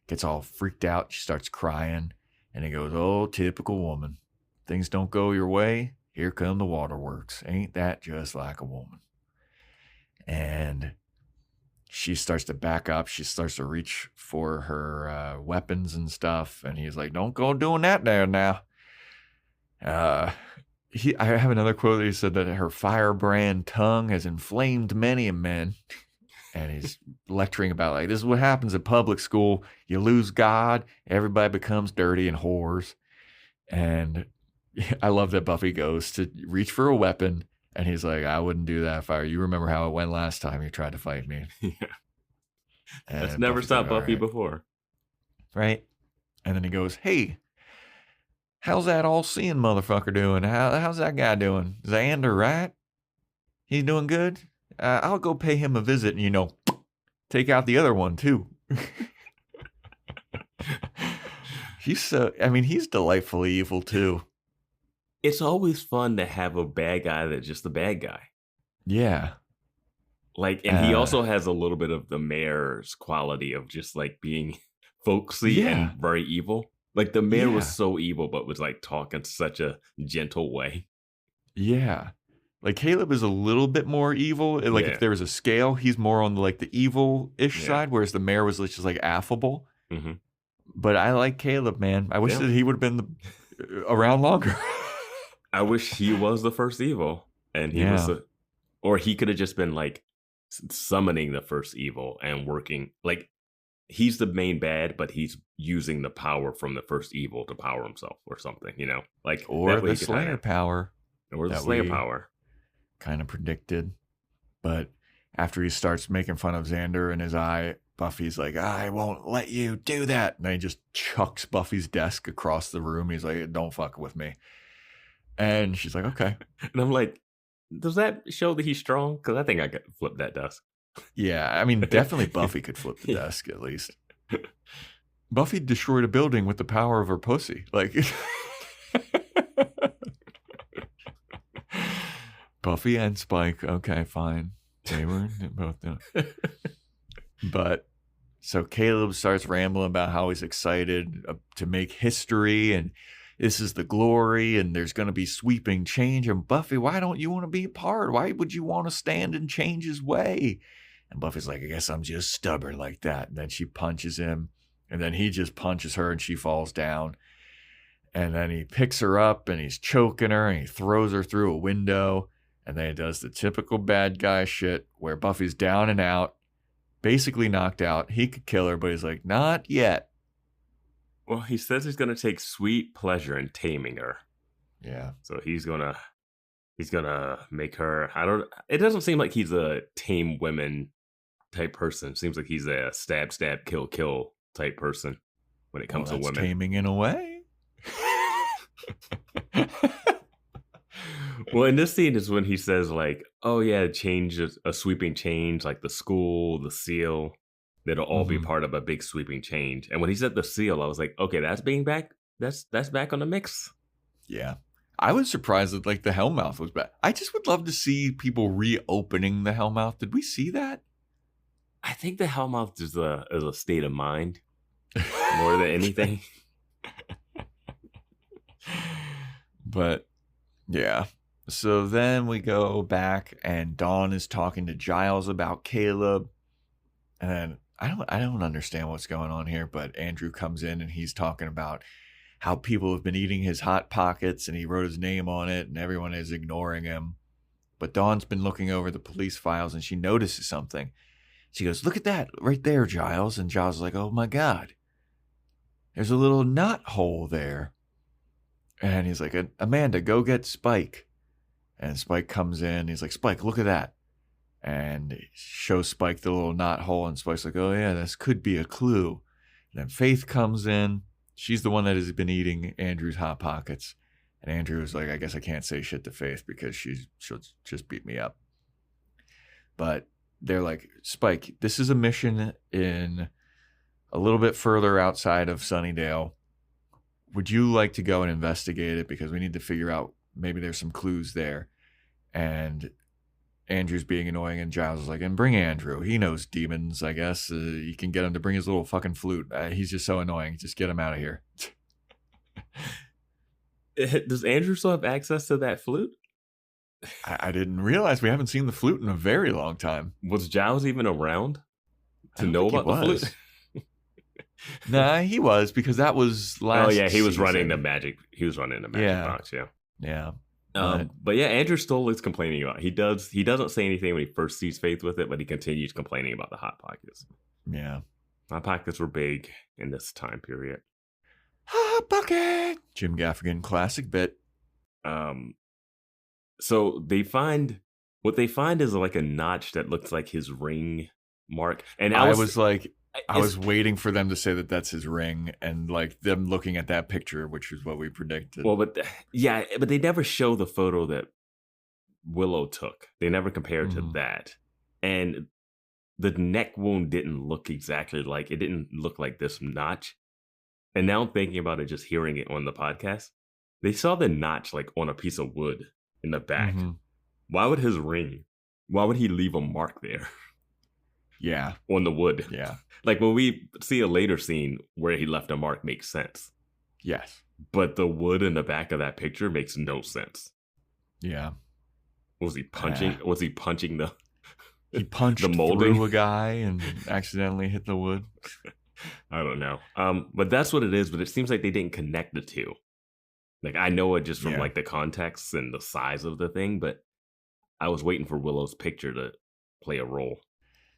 gets all freaked out. She starts crying, and he goes, "Oh, typical woman. Things don't go your way. Here come the waterworks. Ain't that just like a woman?" And she starts to back up. She starts to reach for her weapons and stuff. And he's like, "Don't go doing that there now." I have another quote that he said that her firebrand tongue has inflamed many a man. And he's lecturing about, like, this is what happens at public school. You lose God. Everybody becomes dirty and whores. And I love that Buffy goes to reach for a weapon. And he's like, "I wouldn't do that if I were you. Remember how it went last time you tried to fight me." Yeah. And That's never stopped Buffy before. Right? And then he goes, "Hey, how's that all-seeing motherfucker doing? How's that guy doing? Xander, right? He's doing good? I'll go pay him a visit and, you know, take out the other one too." He's delightfully evil too. It's always fun to have a bad guy that's just a bad guy. Yeah. Like, and he also has a little bit of the mayor's quality of just like being folksy and very evil. Like the mayor was so evil, but was like talking such a gentle way. Yeah. Like Caleb is a little bit more evil. Like if there was a scale, he's more on like the evil-ish side, whereas the mayor was just like affable. Mm-hmm. But I like Caleb, man. I wish that he would have been around longer. I wish he was the first evil, and he was or he could have just been like summoning the first evil and working. Like he's the main bad, but he's using the power from the first evil to power himself or something, you know, like or the Slayer power, or the Slayer power. Kind of predicted, but after he starts making fun of Xander and his eye, Buffy's like, "I won't let you do that," and then he just chucks Buffy's desk across the room. He's like, "Don't fuck with me." And she's like, "Okay." And I'm like, does that show that he's strong? Because I think I could flip that desk. Yeah, I mean, definitely Buffy could flip the desk at least. Buffy destroyed a building with the power of her pussy. Like, Buffy and Spike. Okay, fine. They were both doing it. But so Caleb starts rambling about how he's excited to make history and this is the glory and there's going to be sweeping change. And Buffy, why don't you want to be a part? Why would you want to stand and change his way? And Buffy's like, "I guess I'm just stubborn like that." And then she punches him and then he just punches her and she falls down. And then he picks her up and he's choking her and he throws her through a window. And then he does the typical bad guy shit where Buffy's down and out, basically knocked out. He could kill her, but he's like, "Not yet." Well, he says he's going to take sweet pleasure in taming her. Yeah. So he's going to make her, it doesn't seem like he's a tame women type person. It seems like he's a stab, kill, kill type person when it comes to women. Taming in a way. Well, in this scene is when he says like, "Oh yeah, change, a sweeping change, like the school, the seal, that'll all be part of a big sweeping change." And when he said the seal, I was like, okay, that's being back. That's back on the mix. Yeah. I was surprised that like the Hellmouth was back. I just would love to see people reopening the Hellmouth. Did we see that? I think the Hellmouth is a state of mind more than anything. But yeah. So then we go back and Dawn is talking to Giles about Caleb. And I don't understand what's going on here, but Andrew comes in and he's talking about how people have been eating his Hot Pockets and he wrote his name on it and everyone is ignoring him. But Dawn's been looking over the police files and she notices something. She goes, "Look at that right there, Giles." And Giles is like, "Oh my God, there's a little knot hole there." And he's like, "Amanda, go get Spike." And Spike comes in. He's like, "Spike, look at that." And he shows Spike the little knot hole. And Spike's like, "Oh yeah, this could be a clue." And then Faith comes in. She's the one that has been eating Andrew's Hot Pockets. And Andrew's like, "I guess I can't say shit to Faith because she'll just beat me up." But they're like, "Spike, this is a mission in a little bit further outside of Sunnydale. Would you like to go and investigate it? Because we need to figure out maybe there's some clues there." And Andrew's being annoying, and Giles is like, "And bring Andrew. He knows demons, I guess. You can get him to bring his little fucking flute. He's just so annoying. Just get him out of here." Does Andrew still have access to that flute? I didn't realize we haven't seen the flute in a very long time. Was Giles even around to know about the flute? Nah, he was, because that was last. Oh yeah, he was season. running the magic. He was running the magic box. Yeah. Yeah. But yeah, Andrew still is complaining about it. He doesn't say anything when he first sees Faith with it, but he continues complaining about the Hot Pockets. Yeah. Hot Pockets were big in this time period. Hot Pocket! Jim Gaffigan classic bit. So what they find is like a notch that looks like his ring mark. And I was waiting for them to say that that's his ring, and like them looking at that picture, which is what we predicted. Well, but they never show the photo that Willow took. They never compared to that. And the neck wound didn't look exactly like, it didn't look like this notch. And now I'm thinking about it, just hearing it on the podcast. They saw the notch like on a piece of wood in the back. Why would he leave a mark there? Yeah. On the wood. Yeah. Like when we see a later scene where he left a mark makes sense. Yes. But the wood in the back of that picture makes no sense. Yeah. Was he punching? Was he punching the? He punched the molding through a guy and accidentally hit the wood. I don't know. But that's what it is. But it seems like they didn't connect the two. Like I know it just from like the context and the size of the thing, but I was waiting for Willow's picture to play a role.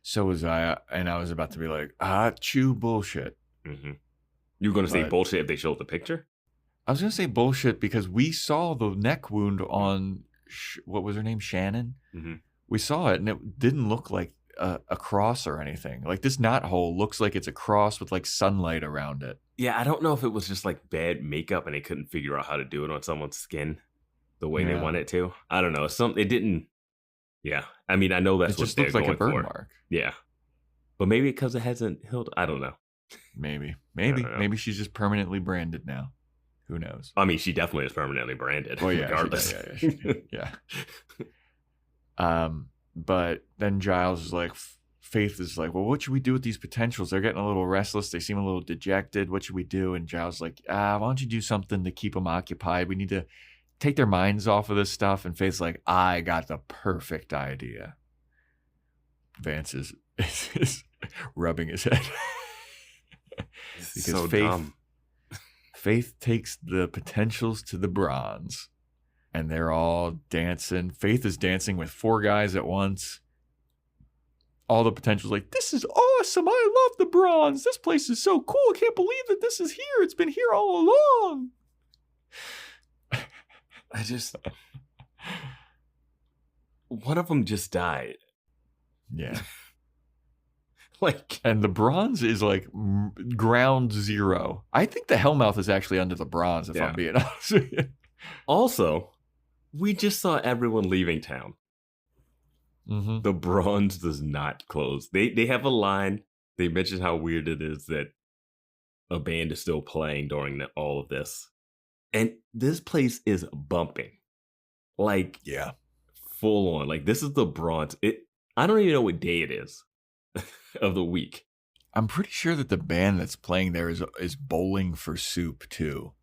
So was I, and I was about to be like, chew bullshit. Mm-hmm. You were going to say bullshit if they showed the picture? I was going to say bullshit because we saw the neck wound on, what was her name, Shannon? Mm-hmm. We saw it, and it didn't look like a cross or anything. Like this knot hole looks like it's a cross with like sunlight around it. Yeah, I don't know if it was just like bad makeup and they couldn't figure out how to do it on someone's skin the way they want it to. I don't know. It didn't. Yeah, I mean, I know that's what they're going for. It just looks like a burn mark. Yeah, but maybe because it hasn't healed. I don't know. Maybe she's just permanently branded now. Who knows? I mean, she definitely is permanently branded. Oh yeah, regardless. Yeah. But then Giles is like, Faith is like, "Well, what should we do with these potentials? They're getting a little restless. They seem a little dejected. What should we do?" And Giles is like, "Why don't you do something to keep them occupied? We need to take their minds off of this stuff." And Faith's like, "I got the perfect idea." Vance is rubbing his head. Because so dumb. Faith takes the potentials to the bronze. And they're all dancing. Faith is dancing with 4 guys at once. All the potentials like, "This is awesome. I love the bronze. This place is so cool. I can't believe that this is here. It's been here all along." One of them just died. Yeah. Like, and the bronze is like ground zero. I think the Hellmouth is actually under the bronze, if I'm being honest with you. Also, we just saw everyone leaving town. Mm-hmm. The bronze does not close. They have a line. They mention how weird it is that a band is still playing during all of this. And this place is bumping. Like, Yeah. full on. Like, this is the Bronze. I don't even know what day it is of the week. I'm pretty sure that the band that's playing there is Bowling for Soup too.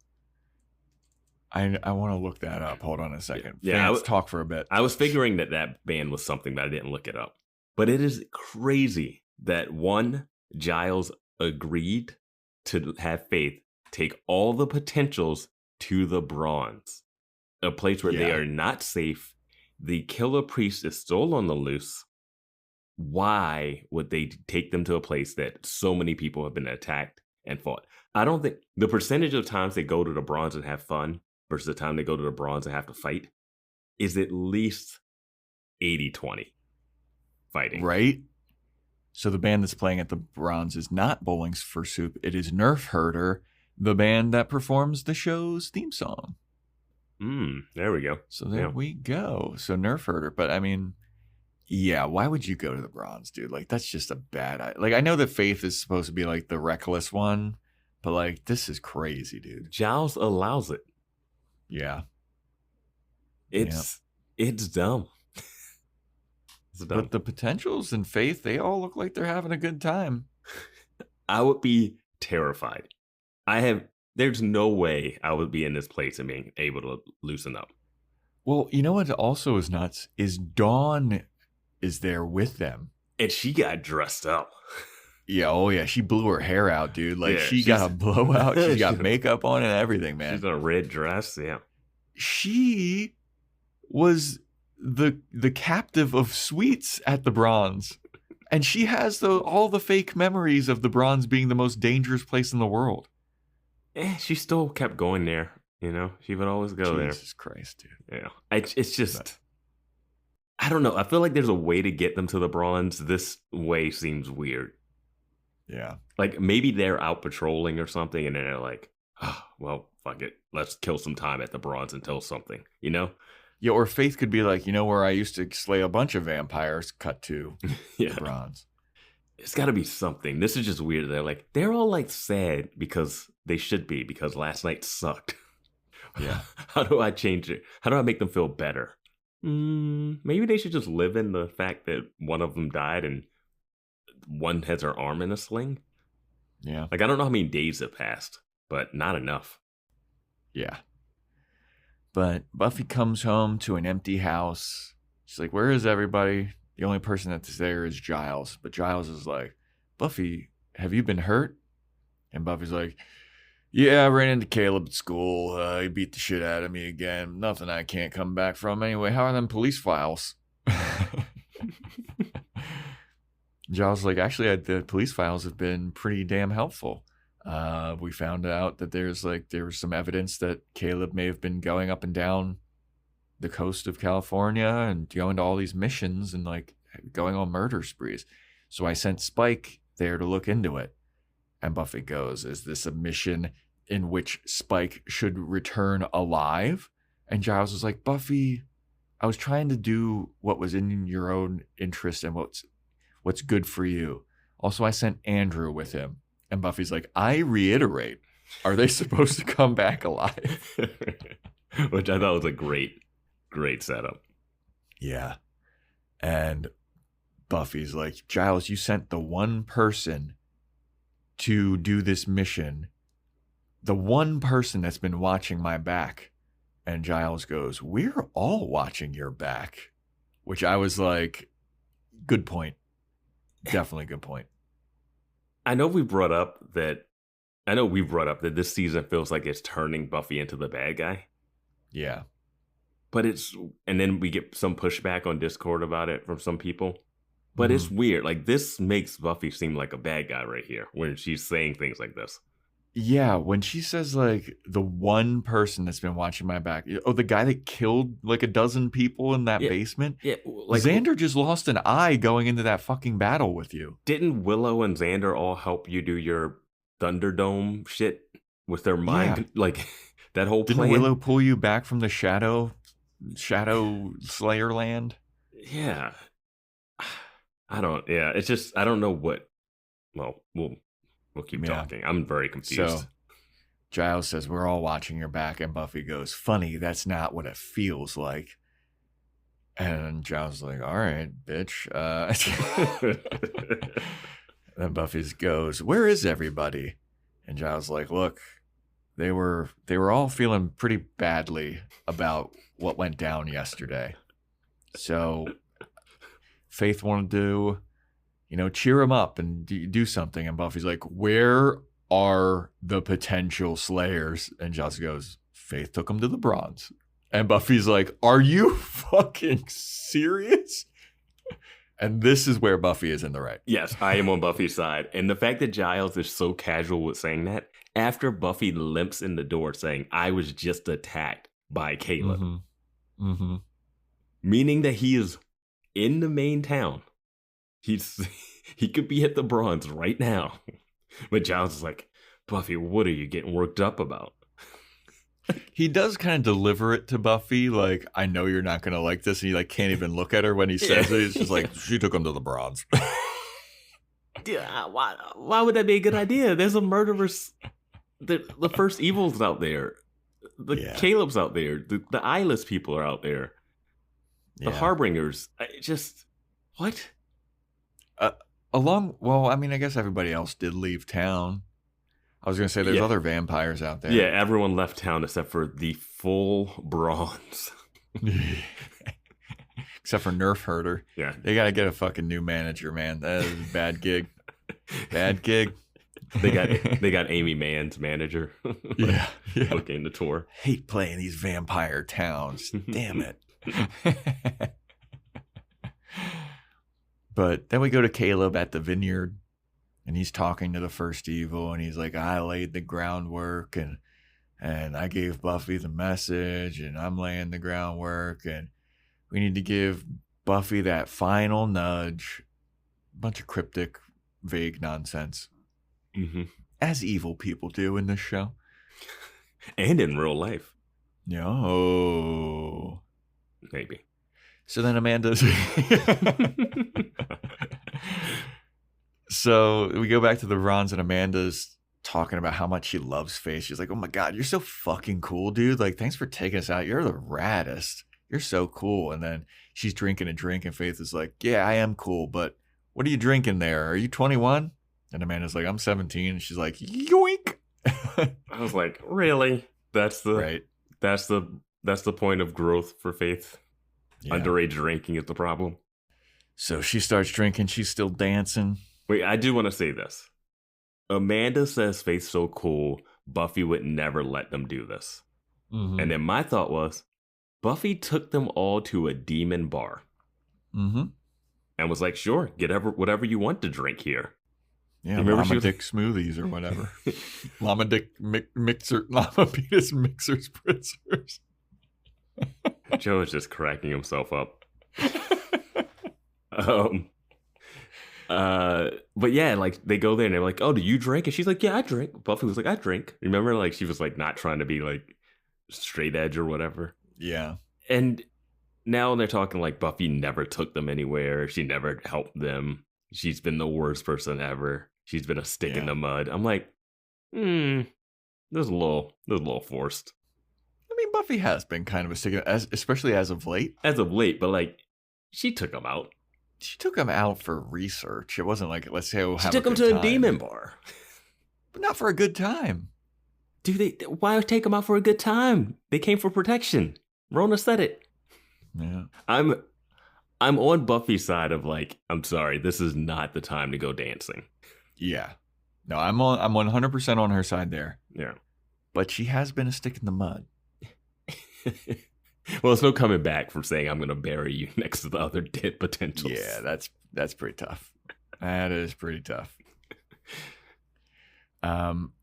I want to look that up. Hold on a second. Yeah, let's talk for a bit. I was figuring that band was something, but I didn't look it up. But it is crazy that Giles agreed to have Faith take all the Potentials to the Bronze, a place where they are not safe. The killer priest is still on the loose. Why would they take them to a place that so many people have been attacked and fought? I don't think the percentage of times they go to the Bronze and have fun versus the time they go to the Bronze and have to fight is at least 80-20 fighting. Right? So the band that's playing at the Bronze is not Bowling for Soup. It is Nerf Herder, the band that performs the show's theme song. There we go. So there we go. So Nerf Herder. But I mean, yeah, why would you go to the Bronze, dude? Like, that's just a bad idea. Like, I know that Faith is supposed to be like the reckless one, but like, this is crazy, dude. Giles allows it. Yeah. It's dumb. It's dumb. But the Potentials and Faith, they all look like they're having a good time. I would be terrified. There's no way I would be in this place and being able to loosen up. Well, you know what also is nuts is Dawn is there with them. And she got dressed up. Yeah, oh yeah, she blew her hair out, dude. Like, Yeah, she got a blowout. She got she's- makeup on and everything, man. She's in a red dress. Yeah. She was the captive of sweets at the Bronze. And she has all the fake memories of the Bronze being the most dangerous place in the world. She still kept going there. You know, she would always go there. Jesus Christ, dude. Yeah. It's just, I don't know. I feel like there's a way to get them to the Bronze. This way seems weird. Yeah. Like, maybe they're out patrolling or something, and then they're like, oh, well, fuck it. Let's kill some time at the Bronze until something, you know? Yeah, or Faith could be like, you know where I used to slay a bunch of vampires, cut to Yeah. the Bronze. It's got to be something. This is just weird. They're all like sad because they should be, because last night sucked. Yeah. How do I change it? How do I make them feel better? Maybe they should just live in the fact that one of them died and one has her arm in a sling. Yeah. Like, I don't know how many days have passed, but not enough. Yeah. But Buffy comes home to an empty house. She's like, where is everybody? The only person that's there is Giles. But Giles is like, Buffy, have you been hurt? And Buffy's like, yeah, I ran into Caleb at school. He beat the shit out of me again. Nothing I can't come back from. Anyway, how are them police files? Giles is like, actually, the police files have been pretty damn helpful. We found out that there was some evidence that Caleb may have been going up and down the coast of California and going to all these missions and like going on murder sprees. So I sent Spike there to look into it. And Buffy goes, is this a mission in which Spike should return alive? And Giles was like, Buffy, I was trying to do what was in your own interest and what's good for you. Also, I sent Andrew with him. And Buffy's like, I reiterate, are they supposed to come back alive? Which I thought was a great setup. Yeah. And Buffy's like, Giles, you sent the one person to do this mission, the one person that's been watching my back. And Giles goes, we're all watching your back. Which I was like, good point. Definitely good point. I know we brought up that this season feels like it's turning Buffy into the bad guy. Yeah. But and then we get some pushback on Discord about it from some people. But it's weird. Like, this makes Buffy seem like a bad guy right here when she's saying things like this. Yeah, when she says, like, the one person that's been watching my back. Oh, the guy that killed, like, a dozen people in that basement? Yeah, like, Xander just lost an eye going into that fucking battle with you. Didn't Willow and Xander all help you do your Thunderdome shit with their mind? Yeah. Like, that whole plan? Didn't Willow pull you back from the Shadow Slayer land? Yeah. It's just, I don't know what. Well, we'll keep talking. I'm very confused. So Giles says, we're all watching your back. And Buffy goes, funny, that's not what it feels like. And Giles is like, all right, bitch. Then Buffy goes, where is everybody? And Giles is like, look, they were all feeling pretty badly about what went down yesterday. So Faith wanted to, cheer them up and do something. And Buffy's like, where are the potential slayers? And Giles goes, Faith took them to the bronze. And Buffy's like, are you fucking serious? And this is where Buffy is in the right. Yes, I am on Buffy's side. And the fact that Giles is so casual with saying that, after Buffy limps in the door saying, I was just attacked by Caleb. Mm-hmm. Mm-hmm. Meaning that he is in the main town. He could be at the bronze right now. But Giles is like, Buffy, what are you getting worked up about? He does kind of deliver it to Buffy, like, I know you're not going to like this. And he can't even look at her when he says it. He's just like, she took him to the bronze. Yeah, why would that be a good idea? There's a murderous... The first evil's out there. Caleb's out there. The eyeless people are out there. The Harbingers. What? I guess everybody else did leave town. I was going to say there's other vampires out there. Yeah, everyone left town except for the full bronze. Except for Nerf Herder. Yeah. They got to get a fucking new manager, man. That is a bad gig. Bad gig. They got Amy Mann's manager. Yeah. Booking the tour. Hate playing these vampire towns. Damn it. But then we go to Caleb at the vineyard. And he's talking to the first evil, and he's like, I laid the groundwork, and I gave Buffy the message, and I'm laying the groundwork, and we need to give Buffy that final nudge. A bunch of cryptic, vague nonsense. Mm-hmm. As evil people do in this show. And in real life. No. Maybe. So then Amanda's... So we go back to the bronze, and Amanda's talking about how much she loves Faith. She's like, oh my God, you're so fucking cool, dude. Like, thanks for taking us out. You're the raddest. You're so cool. And then she's drinking a drink, and Faith is like, yeah, I am cool, but what are you drinking there? Are you 21? And Amanda's like, I'm 17. And she's like, yoink. I was like, really? That's the right. That's the point of growth for Faith. Yeah. Underage drinking is the problem. So she starts drinking. She's still dancing. Wait, I do want to say this. Amanda says Faith's so cool, Buffy would never let them do this. Mm-hmm. And then my thought was, Buffy took them all to a demon bar. Mm-hmm. And was like, sure, get whatever you want to drink here. Yeah, Llama Dick smoothies or whatever. Llama Dick Llama Penis mixer spritzers. Joe is just cracking himself up. But yeah, like they go there and they're like, oh, do you drink? And she's like, yeah, I drink. Buffy was like, I drink. Remember, like she was like not trying to be like straight edge or whatever. Yeah. And now they're talking like Buffy never took them anywhere. She never helped them. She's been the worst person ever. She's been a stick in the mud. I'm like, this is a little forced. I mean, Buffy has been kind of a stick, especially as of late. As of late, but like she took them out. She took him out for research. It wasn't like, let's say, she took him to a demon bar. But not for a good time. Why take them out for a good time? They came for protection. Rona said it. Yeah. I'm on Buffy's side of like, I'm sorry, this is not the time to go dancing. Yeah. No, I'm 100% on her side there. Yeah. But she has been a stick in the mud. Well, it's no coming back from saying I'm going to bury you next to the other dead potentials. Yeah, that's pretty tough. That is pretty tough.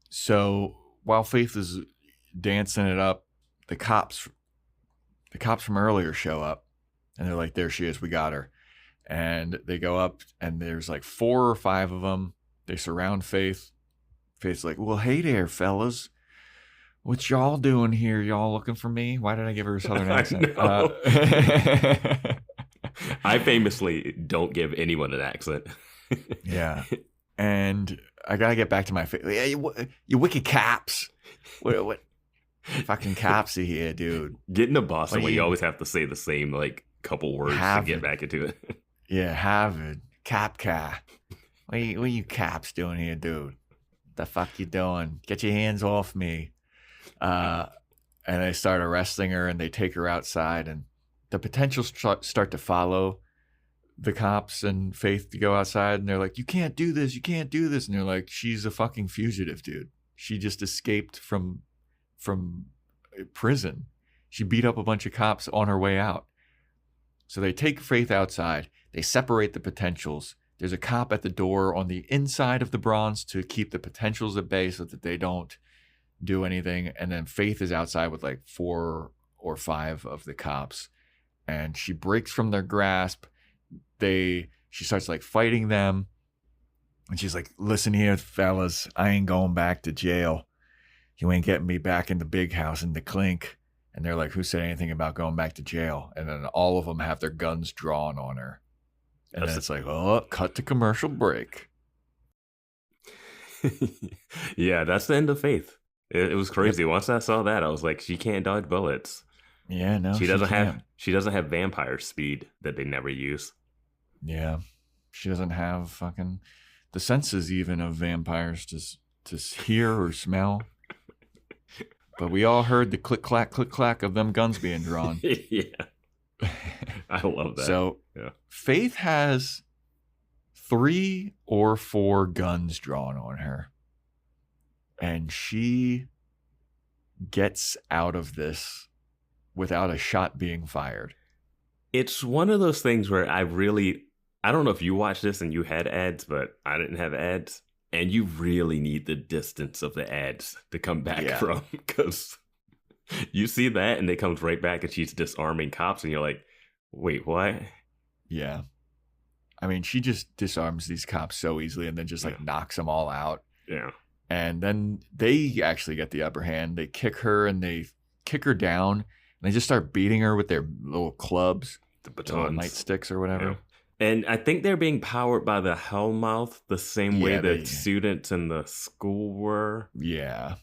So while Faith is dancing it up, the cops from earlier show up, and they're like, there she is, we got her. And they go up, and there's like 4 or 5 of them. They surround Faith. Faith's like, well, hey there, fellas. What y'all doing here? Y'all looking for me? Why did I give her a southern accent? I famously don't give anyone an accent. Yeah. And I gotta get back to my face. Yeah, you wicked cops. What fucking cops are here, dude? Getting to Boston where you always have to say the same like couple words to get back into it. Yeah, Harvard. Cop car. What you cops doing here, dude? The fuck you doing? Get your hands off me. And they start arresting her and they take her outside and the Potentials start to follow the cops and Faith to go outside and they're like, you can't do this. You can't do this. And they're like, she's a fucking fugitive, dude. She just escaped from prison. She beat up a bunch of cops on her way out. So they take Faith outside. They separate the Potentials. There's a cop at the door on the inside of the Bronze to keep the Potentials at bay so that they don't do anything. And then Faith is outside with like 4 or 5 of the cops. And she breaks from their grasp. She starts like fighting them. And she's like, listen here, fellas. I ain't going back to jail. You ain't getting me back in the big house in the clink. And they're like, who said anything about going back to jail? And then all of them have their guns drawn on her. And then it's like, oh, cut to commercial break. Yeah, that's the end of Faith. It was crazy. Yep. Once I saw that, I was like, she can't dodge bullets. Yeah, no, she doesn't have vampire speed that they never use. Yeah, she doesn't have fucking the senses even of vampires to hear or smell. But we all heard the click clack of them guns being drawn. Yeah. I love that. So Faith has 3 or 4 guns drawn on her. And she gets out of this without a shot being fired. It's one of those things where I don't know if you watched this and you had ads, but I didn't have ads. And you really need the distance of the ads to come back from, because you see that and it comes right back and she's disarming cops and you're like, wait, what? Yeah. I mean, she just disarms these cops so easily and then just like knocks them all out. Yeah. And then they actually get the upper hand. They kick her and they kick her down and they just start beating her with their little clubs, the batons, nightsticks or whatever. Yeah. And I think they're being powered by the Hellmouth the same way that students in the school were. Yeah.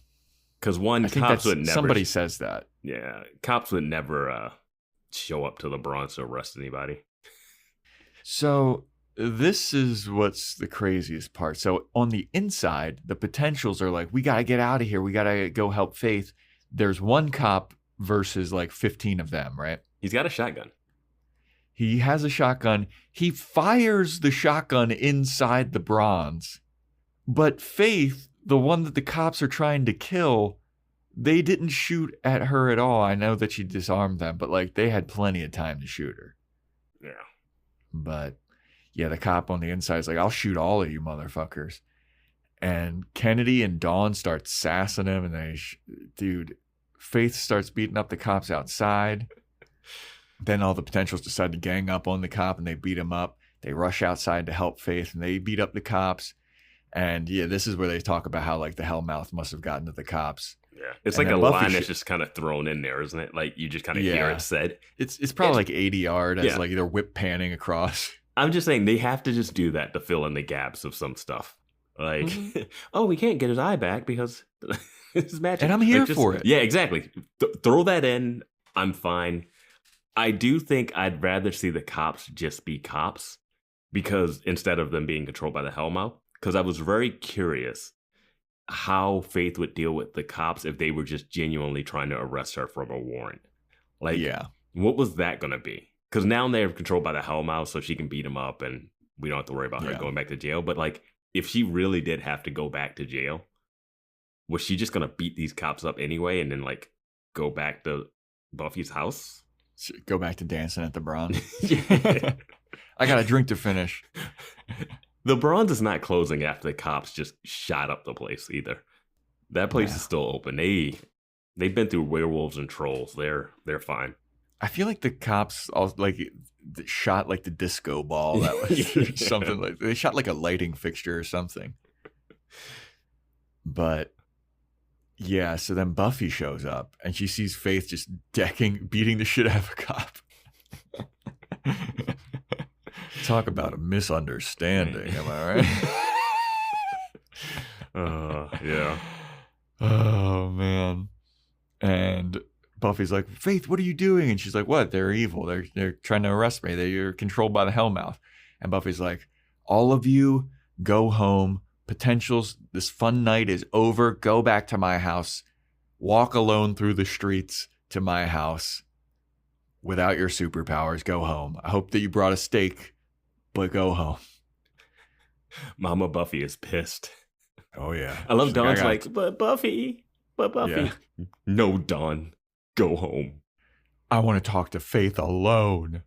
Because cops would never... Somebody says that. Yeah. Cops would never show up to the Bronx to arrest anybody. So this is what's the craziest part. So on the inside, the Potentials are like, we got to get out of here. We got to go help Faith. There's one cop versus like 15 of them, right? He's got a shotgun. He has a shotgun. He fires the shotgun inside the Bronze. But Faith, the one that the cops are trying to kill, they didn't shoot at her at all. I know that she disarmed them, but like they had plenty of time to shoot her. Yeah. But yeah, the cop on the inside is like, I'll shoot all of you motherfuckers. And Kennedy and Dawn start sassing him and dude, Faith starts beating up the cops outside. Then all the Potentials decide to gang up on the cop and they beat him up. They rush outside to help Faith and they beat up the cops. And yeah, this is where they talk about how like the Hellmouth must have gotten to the cops. Yeah, it's like a line that's just kind of thrown in there, isn't it? Like you just kind of hear it said. It's probably like 80 yard as like either whip panning across. I'm just saying they have to just do that to fill in the gaps of some stuff. Like, oh, we can't get his eye back because it's magic. And I'm here for it. Yeah, exactly. Throw that in. I'm fine. I do think I'd rather see the cops just be cops because instead of them being controlled by the Hellmouth, because I was very curious how Faith would deal with the cops if they were just genuinely trying to arrest her from a warrant. Like, what was that going to be? Because now they're controlled by the Hellmouth, so she can beat them up and we don't have to worry about her going back to jail. But like, if she really did have to go back to jail, was she just going to beat these cops up anyway and then like go back to Buffy's house? Go back to dancing at the Bronze. I got a drink to finish. The Bronze is not closing after the cops just shot up the place either. That place is still open. They've been through werewolves and trolls. They're fine. I feel like the cops all like shot like the disco ball. That was something like they shot like a lighting fixture or something. But yeah, so then Buffy shows up and she sees Faith just beating the shit out of a cop. Talk about a misunderstanding, am I right? Yeah. Oh, man. And Buffy's like, Faith, what are you doing? And she's like, what? They're evil. They're trying to arrest me. They're controlled by the Hellmouth. And Buffy's like, all of you go home. Potentials, this fun night is over. Go back to my house. Walk alone through the streets to my house without your superpowers. Go home. I hope that you brought a steak, but go home. Mama Buffy is pissed. Oh, yeah. I love Dawn's like, but Buffy. Yeah. No, Dawn. Go home. I want to talk to Faith alone.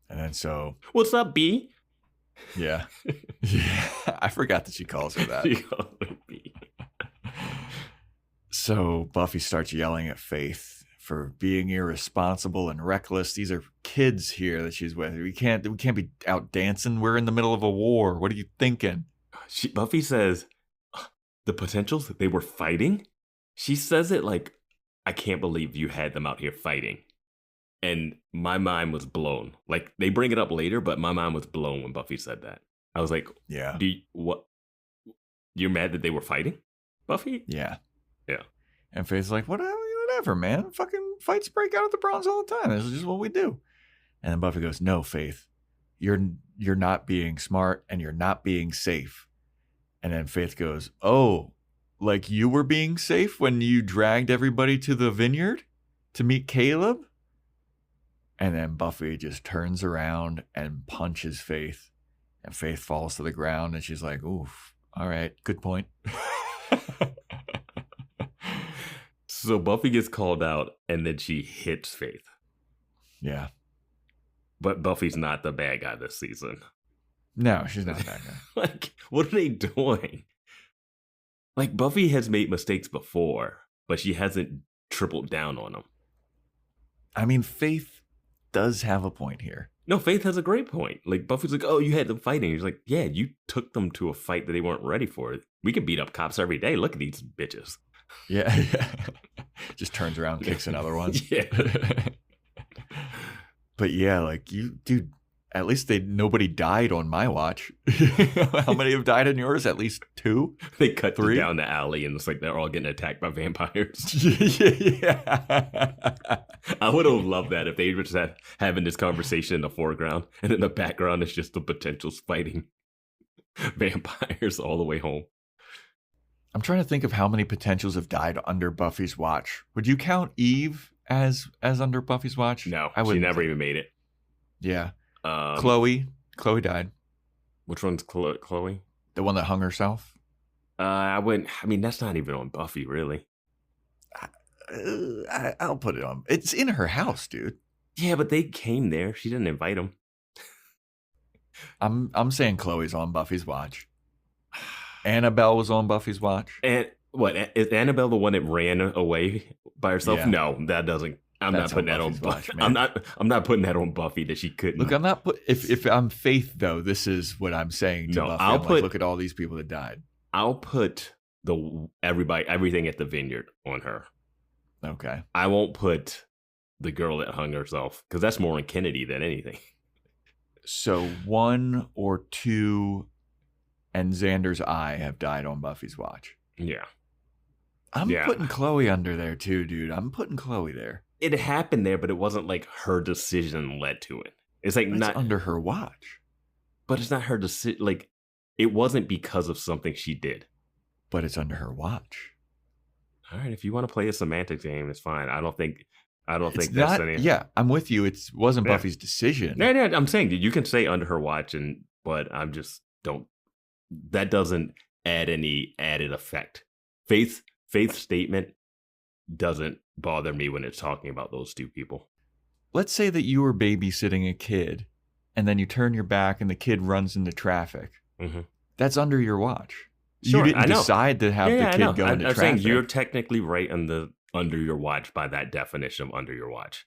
And then so... What's up, B? Yeah. Yeah. I forgot that she calls her that. She calls her B. So Buffy starts yelling at Faith for being irresponsible and reckless. These are kids here that she's with. We can't be out dancing. We're in the middle of a war. What are you thinking? Buffy says, the Potentials, they were fighting? She says it like, I can't believe you had them out here fighting. And my mind was blown. Like, they bring it up later, but my mind was blown when Buffy said that. I was like, yeah. You're mad that they were fighting, Buffy? Yeah. Yeah. And Faith's like, whatever, man. Fucking fights break out at the Bronze all the time. This is just what we do. And then Buffy goes, no, Faith. You're not being smart and you're not being safe. And then Faith goes, oh, like you were being safe when you dragged everybody to the vineyard to meet Caleb? And then Buffy just turns around and punches Faith. And Faith falls to the ground and she's like, oof, all right, good point. So Buffy gets called out and then she hits Faith. Yeah. But Buffy's not the bad guy this season. No, she's not the bad guy. Like, what are they doing? Like, Buffy has made mistakes before, but she hasn't tripled down on them. I mean, Faith does have a point here. No, Faith has a great point. Like, Buffy's like, oh, you had them fighting. He's like, yeah, you took them to a fight that they weren't ready for. We can beat up cops every day. Look at these bitches. Yeah. Just turns around and kicks another one. Yeah. But yeah, like dude, at least nobody died on my watch. How many have died on yours? At least 2? They cut 3 down the alley and it's like they're all getting attacked by vampires. Yeah. I would have loved that if they were just having this conversation in the foreground and in the background it's just the Potentials fighting vampires all the way home. I'm trying to think of how many Potentials have died under Buffy's watch. Would you count Eve as under Buffy's watch? No, I she never even made it. Yeah. Chloe died. Which one's Chloe? The one that hung herself? I mean, that's not even on Buffy, really. I'll put it on. It's in her house, dude. Yeah, but they came there. She didn't invite them. I'm saying Chloe's on Buffy's watch. Annabelle was on Buffy's watch. And what, is Annabelle the one that ran away by herself? Yeah. No, that doesn't. That's not putting that on Buffy. I'm not putting that on Buffy that she couldn't. Look, I'm not if I'm Faith though, this is what I'm saying to Buffy. I'll put, look at all these people that died. I'll put everything at the vineyard on her. Okay. I won't put the girl that hung herself because that's more on Kennedy than anything. So 1 or 2 and Xander's eye have died on Buffy's watch. Yeah. I'm putting Chloe under there too, dude. I'm putting Chloe there. It happened there, but it wasn't like her decision led to it. It's like not under her watch. But it's not her decision. Like, it wasn't because of something she did. But it's under her watch. All right, if you want to play a semantics game, it's fine. I don't think that's not, any. Yeah, I'm with you. It wasn't Buffy's decision. No, I'm saying you can say under her watch, but I'm just don't. That doesn't add any added effect. Faith's statement doesn't bother me when it's talking about those 2 people. Let's say that you were babysitting a kid, and then you turn your back and the kid runs into traffic. Mm-hmm. That's under your watch. Sure, you didn't decide to have the kid go into traffic. I'm saying you're technically right on the under your watch by that definition of under your watch.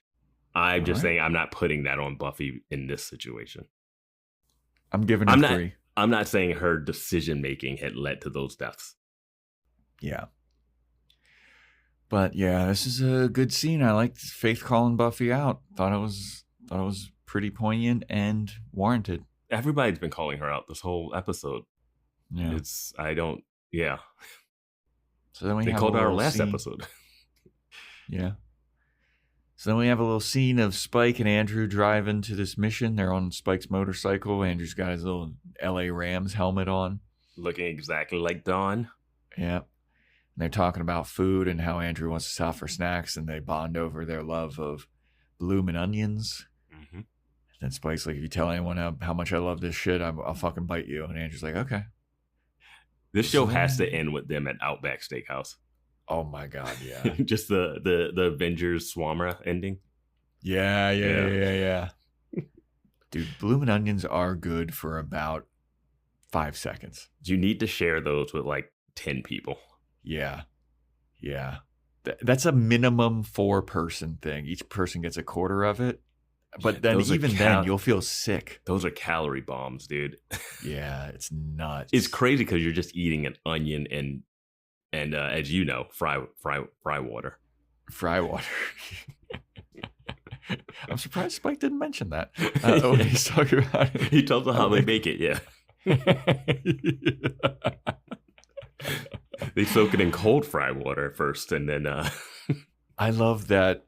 I'm just saying I'm not putting that on Buffy in this situation. I'm giving her 3. I'm not saying her decision making had led to those deaths. Yeah. But yeah, this is a good scene. I liked Faith calling Buffy out. Thought it was pretty poignant and warranted. Everybody's been calling her out this whole episode. Yeah. Yeah. So then we They have called a our little last scene. episode. Yeah. So then we have a little scene of Spike and Andrew driving to this mission. They're on Spike's motorcycle. Andrew's got his little LA Rams helmet on. Looking exactly like Dawn. Yeah. And they're talking about food and how Andrew wants to stop for snacks, and they bond over their love of blooming onions. Mm-hmm. And Spike's like, if you tell anyone how much I love this shit, I'll fucking bite you. And Andrew's like, okay. This show has to end with them at Outback Steakhouse. Oh my God, yeah. Just the Avengers Swamra ending. Yeah. Dude, blooming onions are good for about 5 seconds. You need to share those with like 10 people. Yeah. That's a minimum 4-person thing. Each person gets a quarter of it. But then even then, you'll feel sick. Those are calorie bombs, dude. Yeah, it's nuts. It's crazy because you're just eating an onion and as you know, fry water. Fry water. I'm surprised Spike didn't mention that when he's talking about it. He tells them how they make it, yeah. They soak it in cold fry water first, and then... I love that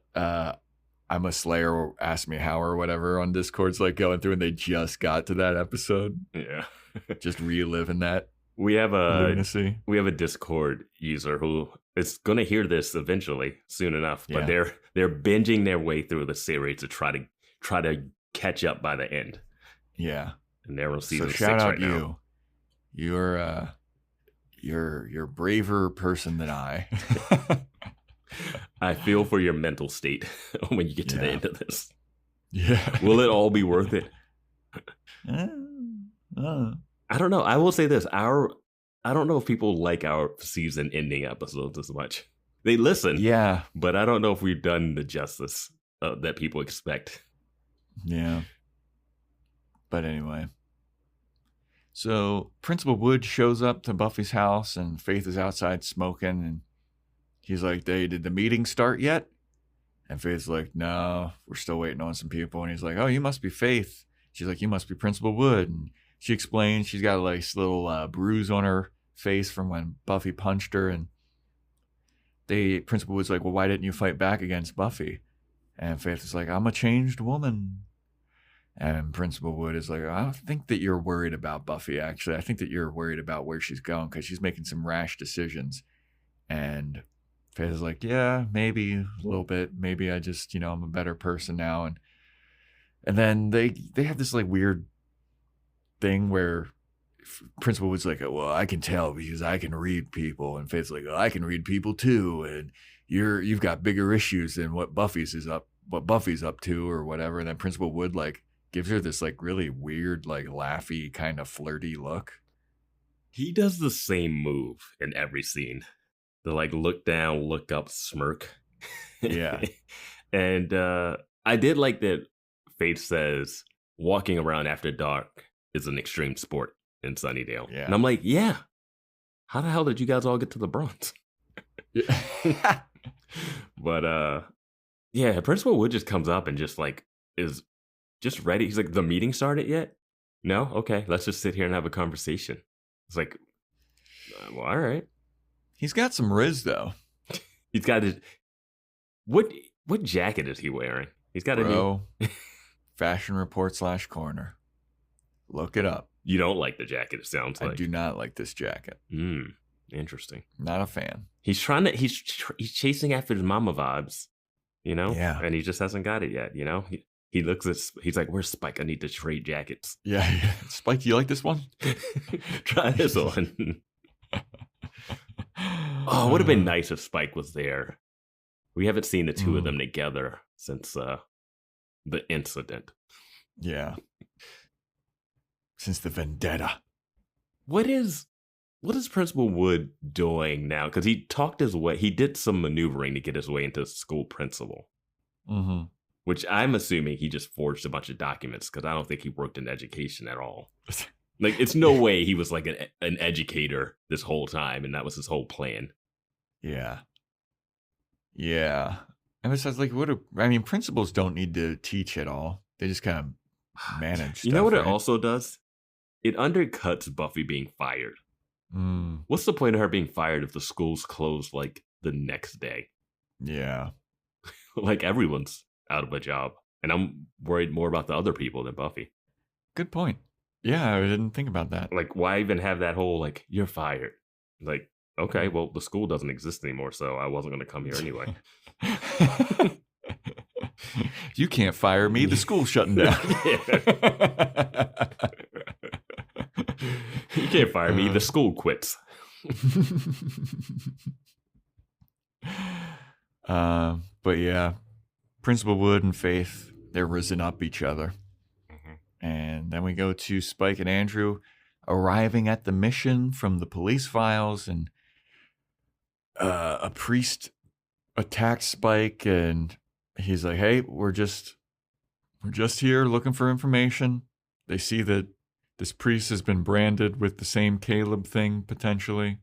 I'm a Slayer or Ask Me How or whatever on Discord's like going through, and they just got to that episode. Yeah. Just reliving that. We have lunacy. We have a Discord user who is going to hear this eventually, soon enough. But they're binging their way through the series to try to catch up by the end. Yeah, and they're on season 6 shout out right now. You're a braver person than I. I feel for your mental state when you get to the end of this. Yeah, will it all be worth it? I don't know. I will say this. I don't know if people like our season ending episodes as much. They listen. Yeah. But I don't know if we've done the justice that people expect. Yeah. But anyway. So Principal Wood shows up to Buffy's house and Faith is outside smoking. And he's like, did the meeting start yet? And Faith's like, no, we're still waiting on some people. And he's like, oh, you must be Faith. She's like, you must be Principal Wood. And she explains she's got like this little bruise on her face from when Buffy punched her. And Principal Wood's like, well, why didn't you fight back against Buffy? And Faith is like, I'm a changed woman. And Principal Wood is like, I don't think that you're worried about Buffy, actually. I think that you're worried about where she's going because she's making some rash decisions. And Faith is like, yeah, maybe a little bit. Maybe I just, I'm a better person now. And then they have this like weird thing where Principal Wood's like, well, I can tell because I can read people. And Faith's like, I can read people too. And you've got bigger issues than what Buffy's up to or whatever. And then Principal Wood like gives her this like really weird, like laughy kind of flirty look. He does the same move in every scene. The like look down, look up smirk. Yeah. And I did like that Faith says walking around after dark is an extreme sport in Sunnydale. Yeah. And I'm like, yeah. How the hell did you guys all get to the Bronx? Yeah. But yeah, Principal Wood just comes up and just like is just ready. He's like, the meeting started yet? No? Okay, let's just sit here and have a conversation. It's like, well, all right. He's got some riz though. He's got his what jacket is he wearing? He's got a new Fashion Report /corner. Look it up. You don't like the jacket, it sounds like. I do not like this jacket. Interesting. Not a fan. He's he's chasing after his mama vibes, Yeah. And he just hasn't got it yet, He looks at, he's like, where's Spike? I need to trade jackets. Yeah. Spike, you like this one? Try this one. Oh, it would have been nice if Spike was there. We haven't seen the two of them together since the incident. Yeah. Since the vendetta. What is Principal Wood doing now? Because he talked his way, he did some maneuvering to get his way into school principal. Mm-hmm. Which I'm assuming he just forged a bunch of documents because I don't think he worked in education at all. Like, it's no way he was like an educator this whole time and that was his whole plan. Yeah. Yeah. And besides, like, principals don't need to teach at all. They just kind of manage. You know what it also does? It undercuts Buffy being fired. What's the point of her being fired if the school's closed like the next day? Yeah. Like everyone's out of a job. And I'm worried more about the other people than Buffy. Good point. Yeah, I didn't think about that. Like, why even have that whole, like, you're fired? Like, okay, well, the school doesn't exist anymore, so I wasn't going to come here anyway. You can't fire me. The school's shutting down. You can't fire me. The school quits. But yeah, Principal Wood and Faith, they're risen up each other. And then we go to Spike and Andrew arriving at the mission from the police files, and a priest attacks Spike, and he's like, hey, we're just here looking for information. They see that this priest has been branded with the same Caleb thing, potentially.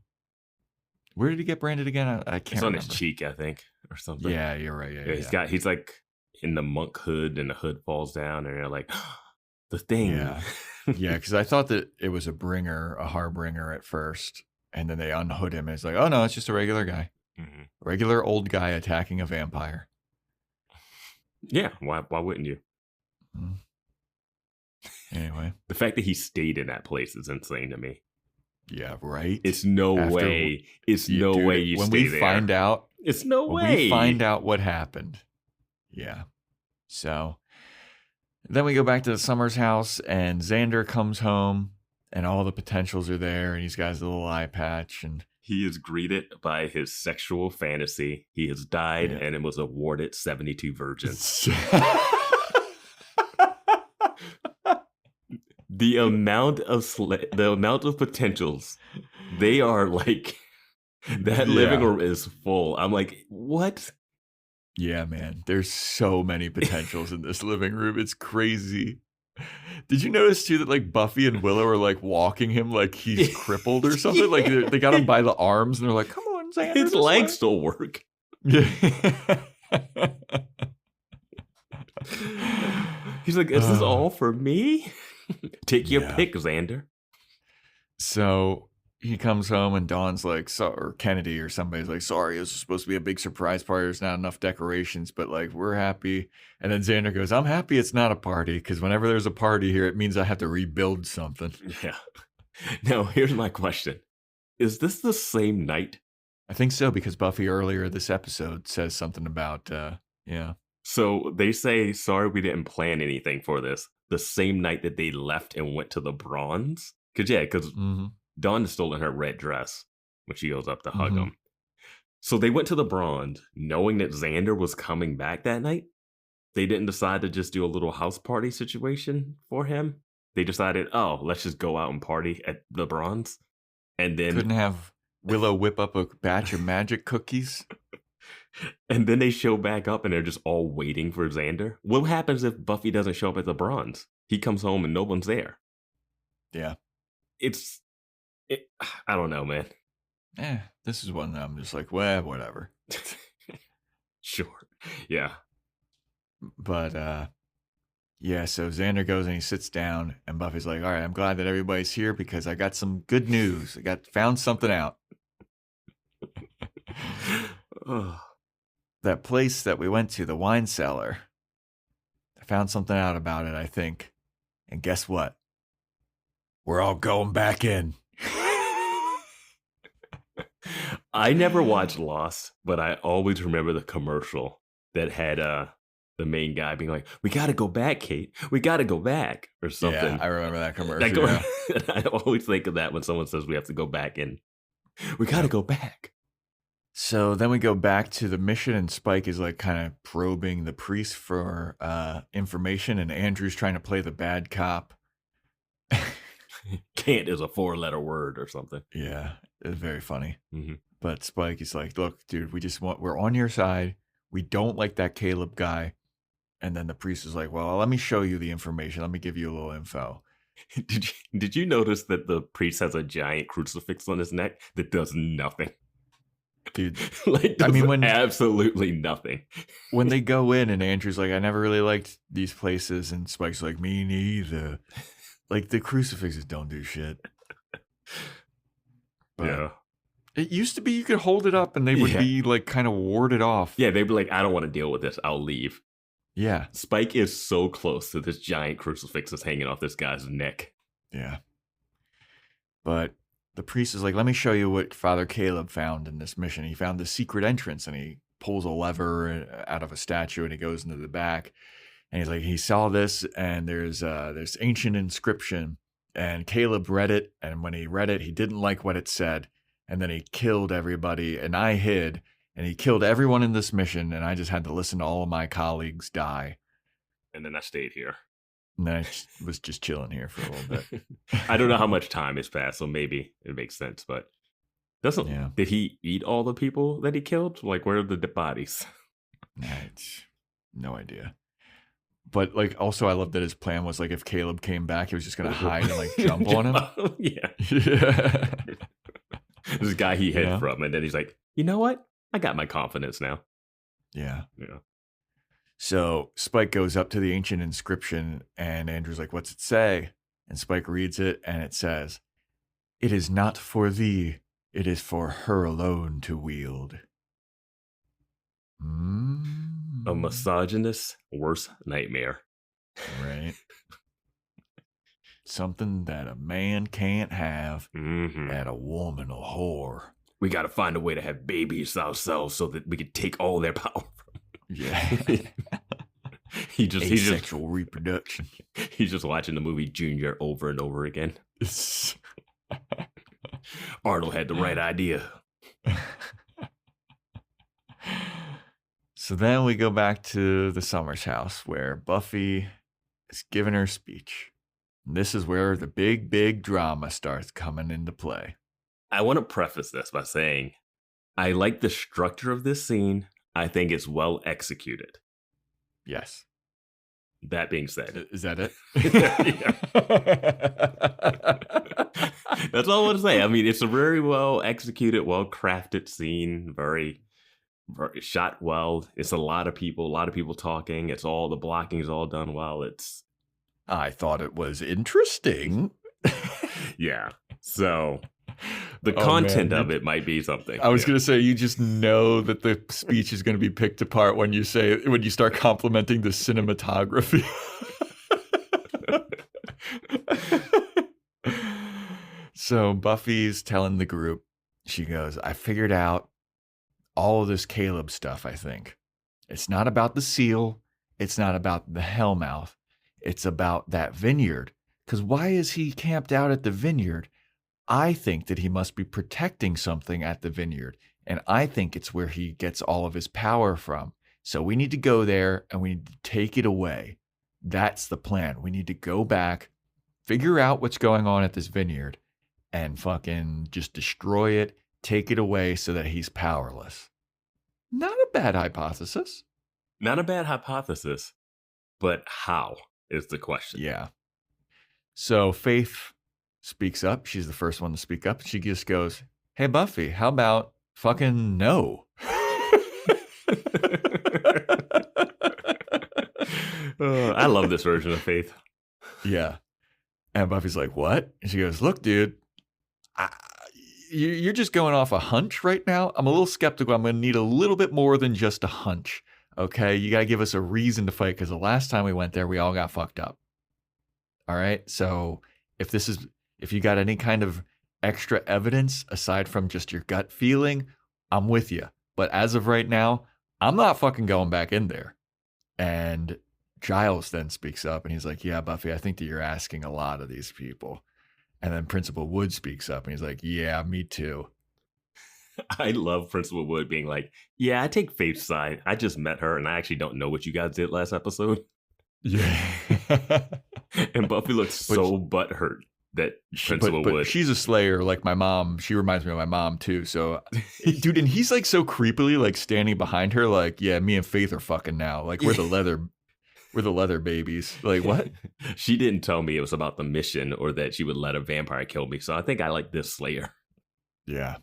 Where did he get branded again? I can't remember. It's on his cheek, I think, or something. Yeah, you're right. Yeah. He's like in the monk hood, and the hood falls down, and you're like, the thing. Yeah, because I thought that it was a harbinger at first, and then they unhood him, and it's like, oh no, it's just a regular guy. Mm-hmm. Regular old guy attacking a vampire. Yeah, why wouldn't you? Anyway. The fact that he stayed in that place is insane to me. Yeah, right? It's no way you stay there. When we find out. It's no way. When we find out what happened. Yeah. So then we go back to the Summers house, and Xander comes home, and all the potentials are there, and he's got his little eye patch, and he is greeted by his sexual fantasy. He has died and it was awarded 72 virgins. The amount of potentials, they are like, that living room is full. I'm like, what? Yeah, man. There's so many potentials in this living room. It's crazy. Did you notice too that like Buffy and Willow are like walking him like he's crippled or something? Yeah. Like they got him by the arms and they're like, "Come on, Xander." His legs still work. Yeah. He's like, "Is this all for me?" Take your pick, Xander. So he comes home and Dawn's like, or Kennedy or somebody's like, sorry, this was supposed to be a big surprise party. There's not enough decorations, but like, we're happy. And then Xander goes, I'm happy it's not a party, because whenever there's a party here, it means I have to rebuild something. Yeah. Now, here's my question. Is this the same night? I think so, because Buffy earlier this episode says something about, yeah. So they say, sorry, we didn't plan anything for this. The same night that they left and went to the Bronze. Because Dawn is still in her red dress when she goes up to hug him. So they went to the Bronze knowing that Xander was coming back that night. They didn't decide to just do a little house party situation for him. They decided, oh, let's just go out and party at the Bronze. And then couldn't have Willow whip up a batch of magic cookies. And then they show back up and they're just all waiting for Xander. What happens if Buffy doesn't show up at the Bronze? He comes home and no one's there. Yeah. I don't know, man. This is one that I'm just like, well, whatever. Sure. Yeah. But, so Xander goes and he sits down and Buffy's like, all right, I'm glad that everybody's here because I got some good news. Found something out. That place that we went to, the wine cellar, I found something out about it, I think. And guess what? We're all going back in. I never watched Lost, but I always remember the commercial that had the main guy being like, we got to go back, Kate. We got to go back or something. Yeah, I remember that commercial. I always think of that when someone says we have to go back in. We got to go back. So then we go back to the mission, and Spike is like kind of probing the priest for information, and Andrew's trying to play the bad cop. Can't is a 4-letter word or something. Yeah, it's very funny. Mm-hmm. But Spike is like, look, dude, we're on your side. We don't like that Caleb guy. And then the priest is like, well, let me show you the information. Let me give you a little info. Did you notice that the priest has a giant crucifix on his neck that does nothing? Dude, when absolutely nothing. When they go in and Andrew's like, I never really liked these places, and Spike's like, me neither. Like, the crucifixes don't do shit. But yeah. it used to be you could hold it up and they would be like kind of warded off. Yeah, they'd be like, I don't want to deal with this. I'll leave. Yeah. Spike is so close to this giant crucifix that's hanging off this guy's neck. Yeah. But the priest is like, let me show you what Father Caleb found in this mission. He found the secret entrance and he pulls a lever out of a statue and he goes into the back. And he's like, he saw this and there's this ancient inscription. And Caleb read it. And when he read it, he didn't like what it said. And then he killed everybody. And I hid. And he killed everyone in this mission. And I just had to listen to all of my colleagues die. And then I stayed here. And then I was just chilling here for a little bit. I don't know how much time has passed, so maybe it makes sense. But did he eat all the people that he killed? Like, where are the bodies? No idea. But like, also, I love that his plan was like, if Caleb came back, he was just gonna hide and like jump on him. Yeah. This guy he hid from, and then he's like, you know what? I got my confidence now. Yeah. Yeah. So Spike goes up to the ancient inscription, and Andrew's like, what's it say? And Spike reads it, and it says, "It is not for thee, it is for her alone to wield." A misogynist worst nightmare. Right. Something that a man can't have and a woman a whore. We got to find a way to have babies ourselves so that we can take all their power from them. Yeah. He's just Asexual reproduction. He's just watching the movie Junior over and over again. Arnold had the right idea. So then we go back to the Summers house where Buffy is giving her speech. And this is where the big drama starts coming into play. I want to preface this by saying I like the structure of this scene. I think it's well executed. Yes. That being said. Is that it? That's all I want to say. I mean, it's a very well executed, well crafted scene. Very shot well. It's a lot of people talking. It's all, the blocking is all done well. I thought it was interesting. Yeah. So the content of it might be something. I was going to say, you just know that the speech is going to be picked apart when you start complimenting the cinematography. So Buffy's telling the group, she goes, I figured out all of this Caleb stuff, I think. It's not about the seal. It's not about the Hellmouth. It's about that vineyard. Because why is he camped out at the vineyard? I think that he must be protecting something at the vineyard. And I think it's where he gets all of his power from. So we need to go there and we need to take it away. That's the plan. We need to go back, figure out what's going on at this vineyard, and fucking just destroy it, take it away so that he's powerless. Not a bad hypothesis. Not a bad hypothesis, but how is the question? Yeah. So Faith speaks up. She's the first one to speak up. She just goes, hey, Buffy, how about fucking no? I love this version of Faith. Yeah. And Buffy's like, what? And she goes, look, dude, you're just going off a hunch right now. I'm a little skeptical. I'm going to need a little bit more than just a hunch. Okay? You got to give us a reason to fight, because the last time we went there, we all got fucked up. All right? So if you got any kind of extra evidence aside from just your gut feeling, I'm with you. But as of right now, I'm not fucking going back in there. And Giles then speaks up and he's like, yeah, Buffy, I think that you're asking a lot of these people. And then Principal Wood speaks up and he's like, yeah, me too. I love Principal Wood being like, yeah, I take Faith's side. I just met her and I actually don't know what you guys did last episode. Yeah. And Buffy looks so butthurt that Principal Wood. But she's a slayer like my mom. She reminds me of my mom too. So, dude, and he's like so creepily like standing behind her like, yeah, me and Faith are fucking now. Like we're the leather babies. Like what? She didn't tell me it was about the mission or that she would let a vampire kill me. So I think I like this slayer. Yeah.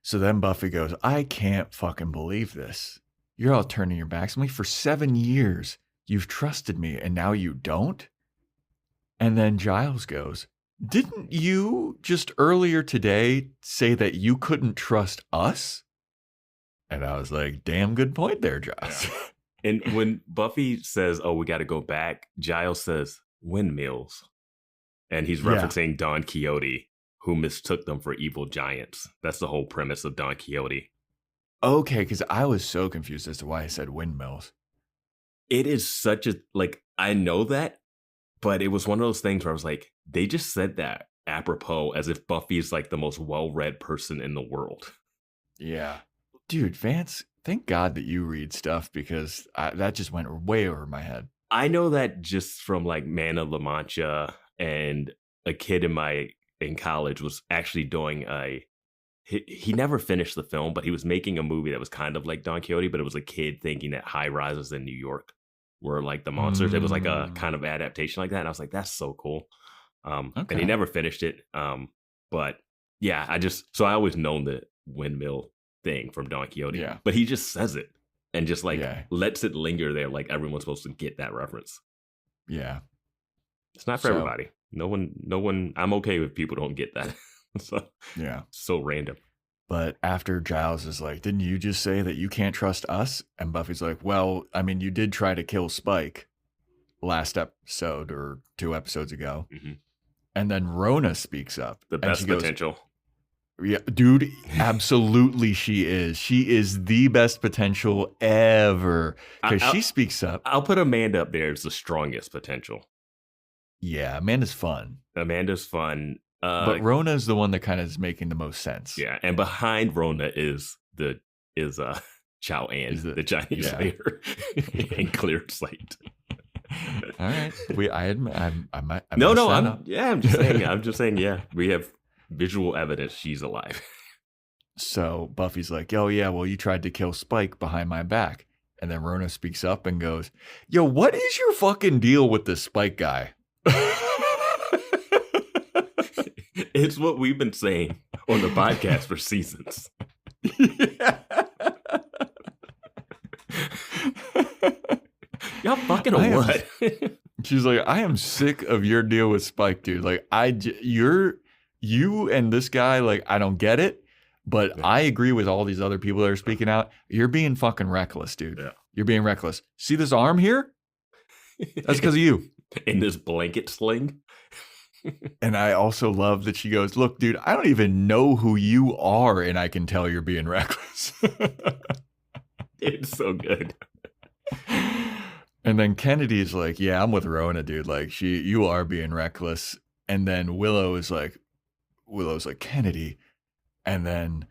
So then Buffy goes, I can't fucking believe this. You're all turning your backs on me for 7 years. You've trusted me and now you don't? And then Giles goes, Didn't you just earlier today say that you couldn't trust us? And I was like, damn good point there, Josh. Yeah. And when Buffy says, oh, we got to go back, Giles says, windmills. And he's referencing Don Quixote, who mistook them for evil giants. That's the whole premise of Don Quixote. Okay, because I was so confused as to why I said windmills. It is such a, like, I know that, but it was one of those things where I was like, they just said that apropos as if Buffy is like the most well-read person in the world. Yeah. Dude, Vance, thank God that you read stuff because that just went way over my head. I know that just from like Man of La Mancha, and a kid in college was actually doing he never finished the film, but he was making a movie that was kind of like Don Quixote, but it was a kid thinking that high rises in New York were like the monsters. It was like a kind of adaptation like that. And I was like, that's so cool. And he never finished it. But yeah, I always known the windmill thing from Don Quixote, but he just says it and just like lets it linger there. Like everyone's supposed to get that reference. Yeah. It's not for everybody. No one, I'm okay with people don't get that. So random. But after Giles is like, didn't you just say that you can't trust us? And Buffy's like, well, I mean, you did try to kill Spike last episode or 2 episodes ago. Mm-hmm. And then Rona speaks up. The best potential. Yeah, dude, absolutely she is. She is the best potential ever. Because she speaks up. I'll put Amanda up there as the strongest potential. Yeah, Amanda's fun. But Rona is the one that kind of is making the most sense. Yeah, and behind Rona is Chow Ann, the Chinese lady, and Clear Slate. All right, I might. I'm just saying. Yeah, we have visual evidence she's alive. So Buffy's like, "Oh yeah, well you tried to kill Spike behind my back," and then Rona speaks up and goes, "Yo, what is your fucking deal with this Spike guy?" It's what we've been saying on the podcast for seasons. Y'all fucking what? She's like, I am sick of your deal with Spike, dude. Like, you and this guy, like, I don't get it, but I agree with all these other people that are speaking out. You're being fucking reckless, dude. Yeah. You're being reckless. See this arm here? That's because of you. In this blanket sling. And I also love that she goes, look, dude, I don't even know who you are, and I can tell you're being reckless. It's so good. And then Kennedy's like, yeah, I'm with Rona, dude. Like, you are being reckless. And then Willow's like, Kennedy. And then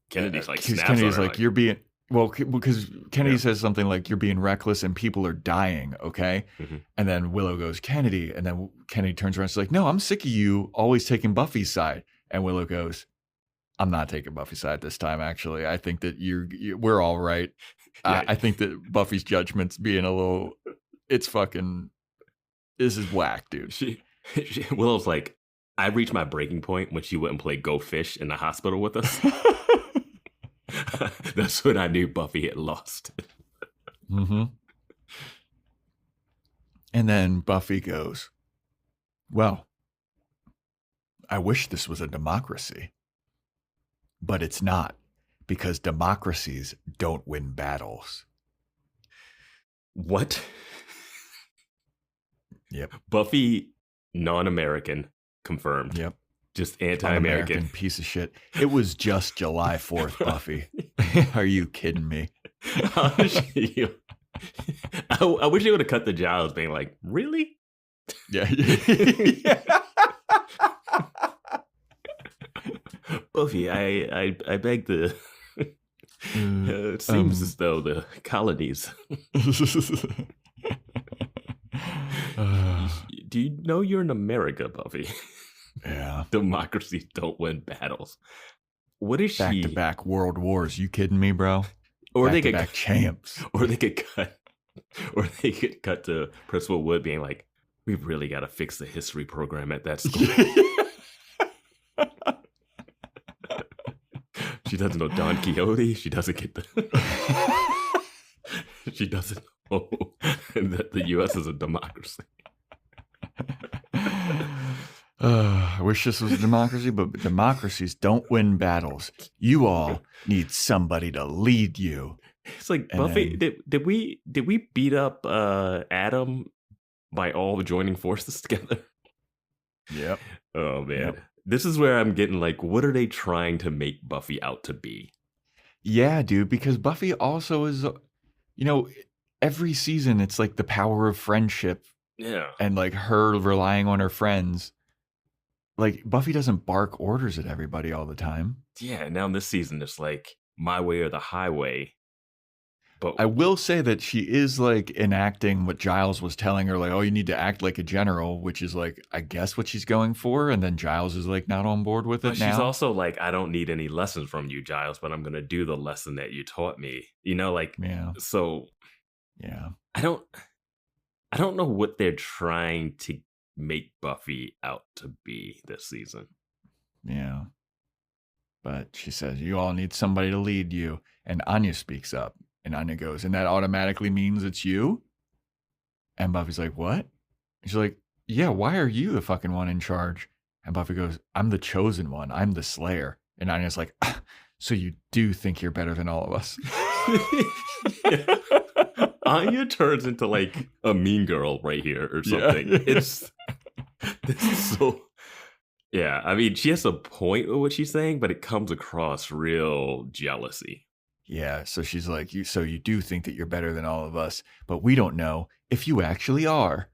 Kennedy's like, you're being... Well, because Kennedy says something like, you're being reckless and people are dying, okay? Mm-hmm. And then Willow goes, Kennedy. And then Kennedy turns around and is like, no, I'm sick of you always taking Buffy's side. And Willow goes, I'm not taking Buffy's side this time, actually. I think that we're all right. Yeah. I think that Buffy's judgment's being a little, this is whack, dude. Willow's like, I reached my breaking point when she wouldn't play Go Fish in the hospital with us. That's when I knew Buffy had lost. Mm-hmm. And then Buffy goes, well, I wish this was a democracy, but it's not, because democracies don't win battles. What? Yep. Buffy, non-American, confirmed. Yep. Just anti-American. Un-American piece of shit. It was just July 4th, Buffy. Are you kidding me? I wish they would have cut the Giles being like, really? Yeah. Buffy, I beg to... it seems as though the colonies... Do you know you're in America, Buffy? Yeah. Democracies don't win battles. What is she? Back-to-back world wars. You kidding me, bro? Or back-to-back champs. Or they could cut to Principal Wood being like, we've really got to fix the history program at that school. She doesn't know Don Quixote. She doesn't get she doesn't know that the U.S. is a democracy. I wish this was a democracy, but democracies don't win battles. You all need somebody to lead you. It's like, And Buffy, then- did we beat up Adam by all joining forces together? Yep. Oh man. Yep. This is where I'm getting like, what are they trying to make Buffy out to be? Yeah, dude, because Buffy also is, every season it's like the power of friendship Yeah. and like her relying on her friends. Like Buffy doesn't bark orders at everybody all the time. Yeah, now in this season it's like my way or the highway. But I will say that she is like enacting what Giles was telling her, like, oh, you need to act like a general, which is like, I guess what she's going for. And then Giles is like not on board with it now. she's also like, I don't need any lessons from you, Giles, but I'm gonna do the lesson that you taught me. Like, Yeah. so Yeah. I don't know what they're trying to make Buffy out to be this season. Yeah. But she says, you all need somebody to lead you. And Anya speaks up. And Anya goes, and that automatically means it's you? And Buffy's like, what? And she's like, yeah, why are you the fucking one in charge? And Buffy goes, I'm the chosen one. I'm the Slayer. And Anya's like, so you do think you're better than all of us? Yeah. Anya turns into like a mean girl right here or something. Yeah. This is so. Yeah, I mean, she has a point with what she's saying, but it comes across real jealousy. Yeah, so she's like, you do think that you're better than all of us, but we don't know if you actually are.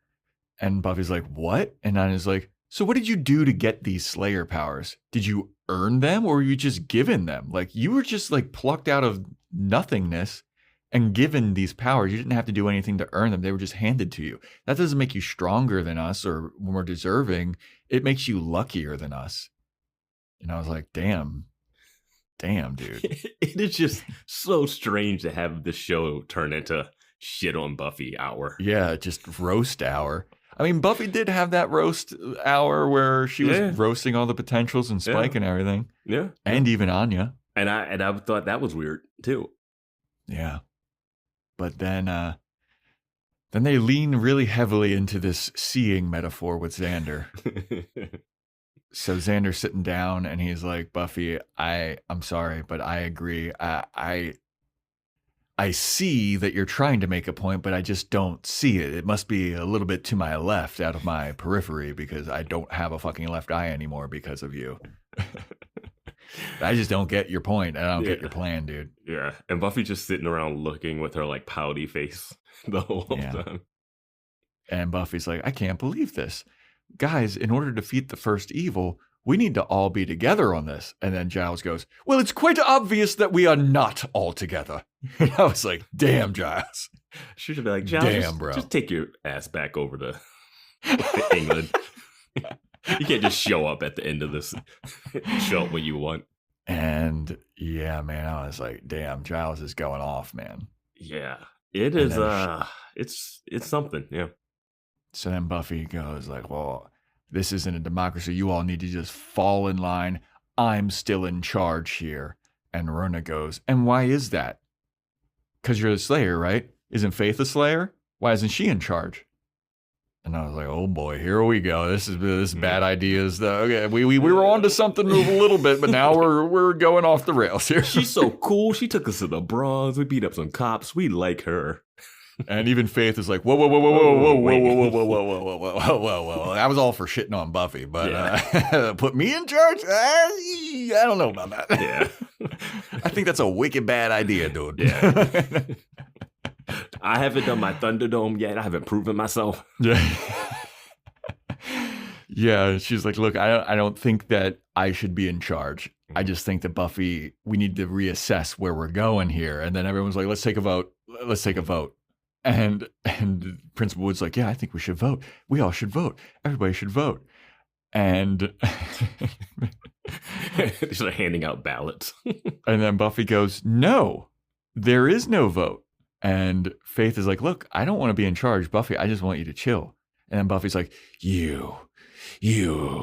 And Buffy's like, what? And Anya's like, so what did you do to get these Slayer powers? Did you earn them or were you just given them? Like you were just like plucked out of nothingness and given these powers. You didn't have to do anything to earn them. They were just handed to you. That doesn't make you stronger than us or more deserving. It makes you luckier than us. And I was like, damn, dude. It is just so strange to have the show turn into shit on Buffy hour. Yeah, just roast hour. I mean, Buffy did have that roast hour where she was roasting all the potentials and Spike and everything. Yeah. And even Anya. And I thought that was weird too. Yeah. But then they lean really heavily into this seeing metaphor with Xander. So Xander's sitting down and he's like, Buffy, I'm sorry, but I agree. I see that you're trying to make a point, but I just don't see it. It must be a little bit to my left out of my periphery because I don't have a fucking left eye anymore because of you. I just don't get your point. I don't get your plan, dude. Yeah. And Buffy's just sitting around looking with her like pouty face the whole time. And Buffy's like, I can't believe this. Guys, in order to defeat the first evil, we need to all be together on this. And then Giles goes, well, it's quite obvious that we are not all together. And I was like, damn, Giles. She should be like, Giles, bro. Just take your ass back over to England. You can't just show up at the end of this show when you want. And yeah, man, I was like, damn, Giles is going off, man. Yeah, it is. It's something. Yeah. So then Buffy goes like, well, this isn't a democracy. You all need to just fall in line. I'm still in charge here. And Rona goes, and why is that? Because you're the Slayer, right? Isn't Faith a Slayer? Why isn't she in charge? And I was like, oh boy, here we go. This is bad ideas. Okay, we were on to something a little bit, but now we're going off the rails here. She's so cool. She took us to the Bronx. We beat up some cops. We like her. And even Faith is like, whoa. That was all for shitting on Buffy, but put me in charge? I don't know about that. Yeah. I think that's a wicked bad idea, dude. Yeah. I haven't done my Thunderdome yet. I haven't proven myself. Yeah. Yeah. She's like, look, I don't think that I should be in charge. I just think that Buffy, we need to reassess where we're going here. And then everyone's like, let's take a vote. And Principal Wood's like, yeah, I think we should vote. We all should vote. Everybody should vote. And just like handing out ballots. And then Buffy goes, no, there is no vote. And Faith is like, look, I don't want to be in charge, Buffy. I just want you to chill. And then Buffy's like, you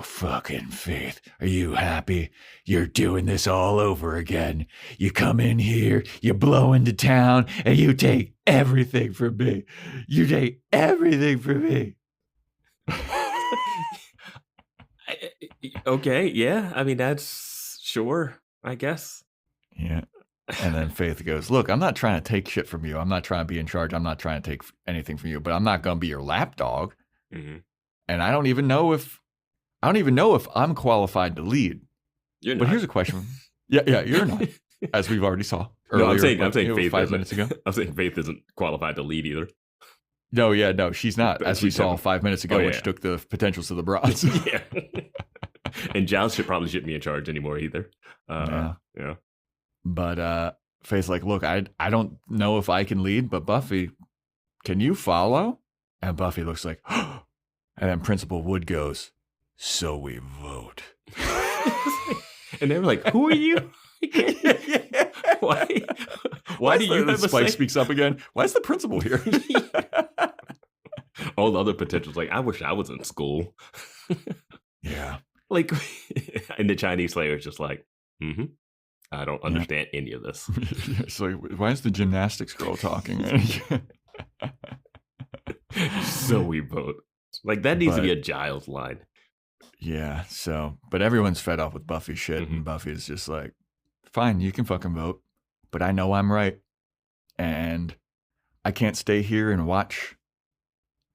fucking Faith. Are you happy? You're doing this all over again. You come in here, you blow into town, and you take everything from me. You take everything from me. Okay, yeah. I mean, that's sure, I guess. Yeah. And then Faith goes, look, I'm not trying to take shit from you. I'm not trying to be in charge. I'm not trying to take anything from you, but I'm not going to be your lapdog. Mm-hmm. And I don't even know if I'm qualified to lead. You're but not. here's a question. Yeah, you're not, as we've already saw earlier. No, I'm saying Faith 5 minutes ago. I'm saying Faith isn't qualified to lead either. No, she's not. But As we saw 5 minutes ago when yeah. she took the potentials to the bras. Yeah. And Giles shouldn't be in charge anymore either. Yeah. But Faith's like, look, I don't know if I can lead, but Buffy, can you follow? And Buffy looks like, and then Principal Wood goes, so we vote. And they were like, who are you? Why do you have a Spike say? speaks up again. Why is the principal here? All the other potentials, like, I wish I was in school. Yeah. Like, and the Chinese Slayer is just like, I don't understand any of this. So why is the gymnastics girl talking? So we vote. Like, that needs to be a Giles line. Yeah, so, but everyone's fed up with Buffy shit, and Buffy's just like, fine, you can fucking vote, but I know I'm right, and I can't stay here and watch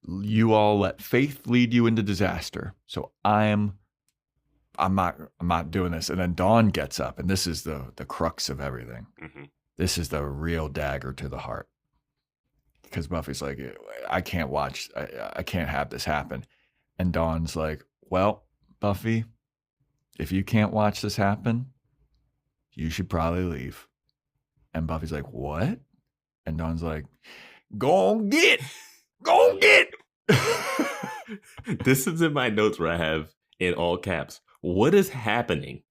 you all let Faith lead you into disaster. So I'm not doing this. And then Dawn gets up, and this is the crux of everything. This is the real dagger to the heart, because Buffy's like, I can't watch, I can't have this happen, and Dawn's like, well, Buffy, if you can't watch this happen, you should probably leave. And Buffy's like, what? And Dawn's like, go get. This is in my notes where I have in all caps, what is happening?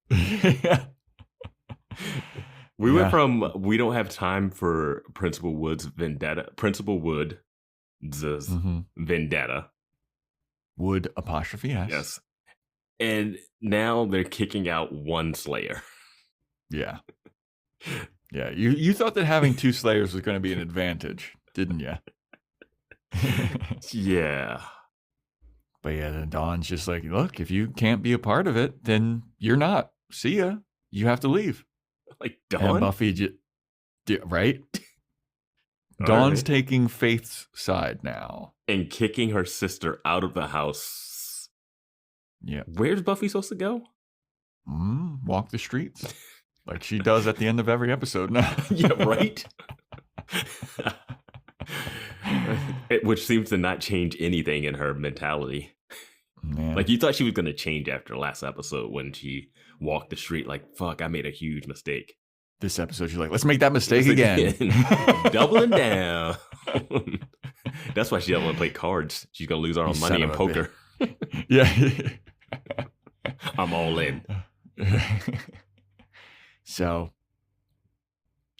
We went from, we don't have time for Principal Wood's vendetta. Wood apostrophe S. Yes. And now they're kicking out one Slayer. Yeah. Yeah. You thought that having two Slayers was going to be an advantage, didn't you? Yeah. But yeah, then Dawn's just like, look, if you can't be a part of it, then you're not. See ya. You have to leave. Like, Dawn? And Buffy, right? Dawn's taking Faith's side now. And kicking her sister out of the house. Yeah. Where's Buffy supposed to go? Walk the streets. Like she does at the end of every episode now. Yeah, right? Which seems to not change anything in her mentality. Man. Like, you thought she was going to change after last episode when she walked the street like, fuck, I made a huge mistake. This episode, she's like, let's make that mistake again. Doubling down. That's why she doesn't want to play cards. She's going to lose all her money in poker. Yeah. I'm all in. So,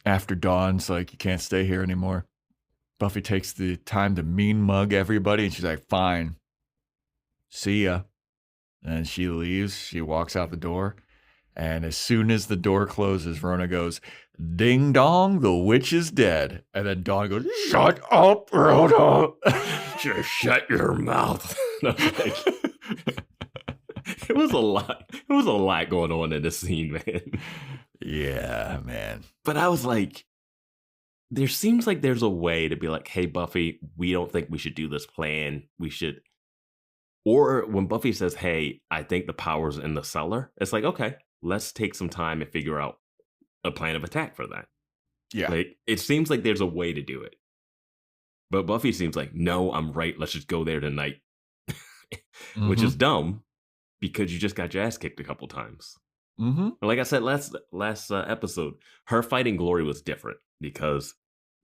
after Dawn's like, you can't stay here anymore, Buffy takes the time to mean mug everybody, and she's like, fine. See ya. And she leaves. She walks out the door. And as soon as the door closes, Rona goes, ding dong, the witch is dead. And then Dawn goes, shut up, Rona. Just shut your mouth. It was a lot. It was a lot going on in this scene, man. Yeah, man. But I was like, there seems like there's a way to be like, hey, Buffy, we don't think we should do this plan. We should. Or when Buffy says, hey, I think the power's in the cellar, it's like, okay, let's take some time and figure out a plan of attack for that. Yeah. Like, it seems like there's a way to do it. But Buffy seems like, no, I'm right. Let's just go there tonight. Which is dumb because you just got your ass kicked a couple times. Like I said last episode, her fighting Glory was different because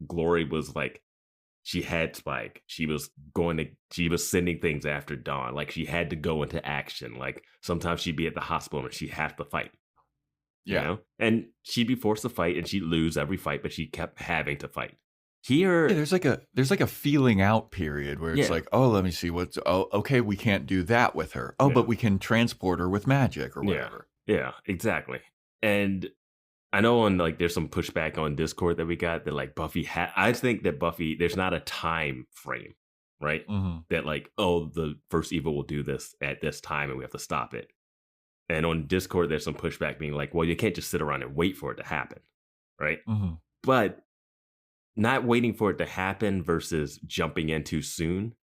Glory was like, she had Spike. She was sending things after Dawn. Like, she had to go into action. Like, sometimes she'd be at the hospital and she'd have to fight. Yeah. You know? And she'd be forced to fight and she'd lose every fight, but she kept having to fight. Here, there's like a feeling out period where it's like, oh, let me see okay, we can't do that with her. Oh, but we can transport her with magic or whatever. Yeah, exactly. And I know there's some pushback on Discord that we got that like Buffy I think that Buffy, there's not a time frame, right? That like, oh, the first evil will do this at this time and we have to stop it. And on Discord, there's some pushback being like, well, you can't just sit around and wait for it to happen, right? Mm-hmm. But not waiting for it to happen versus jumping in too soon.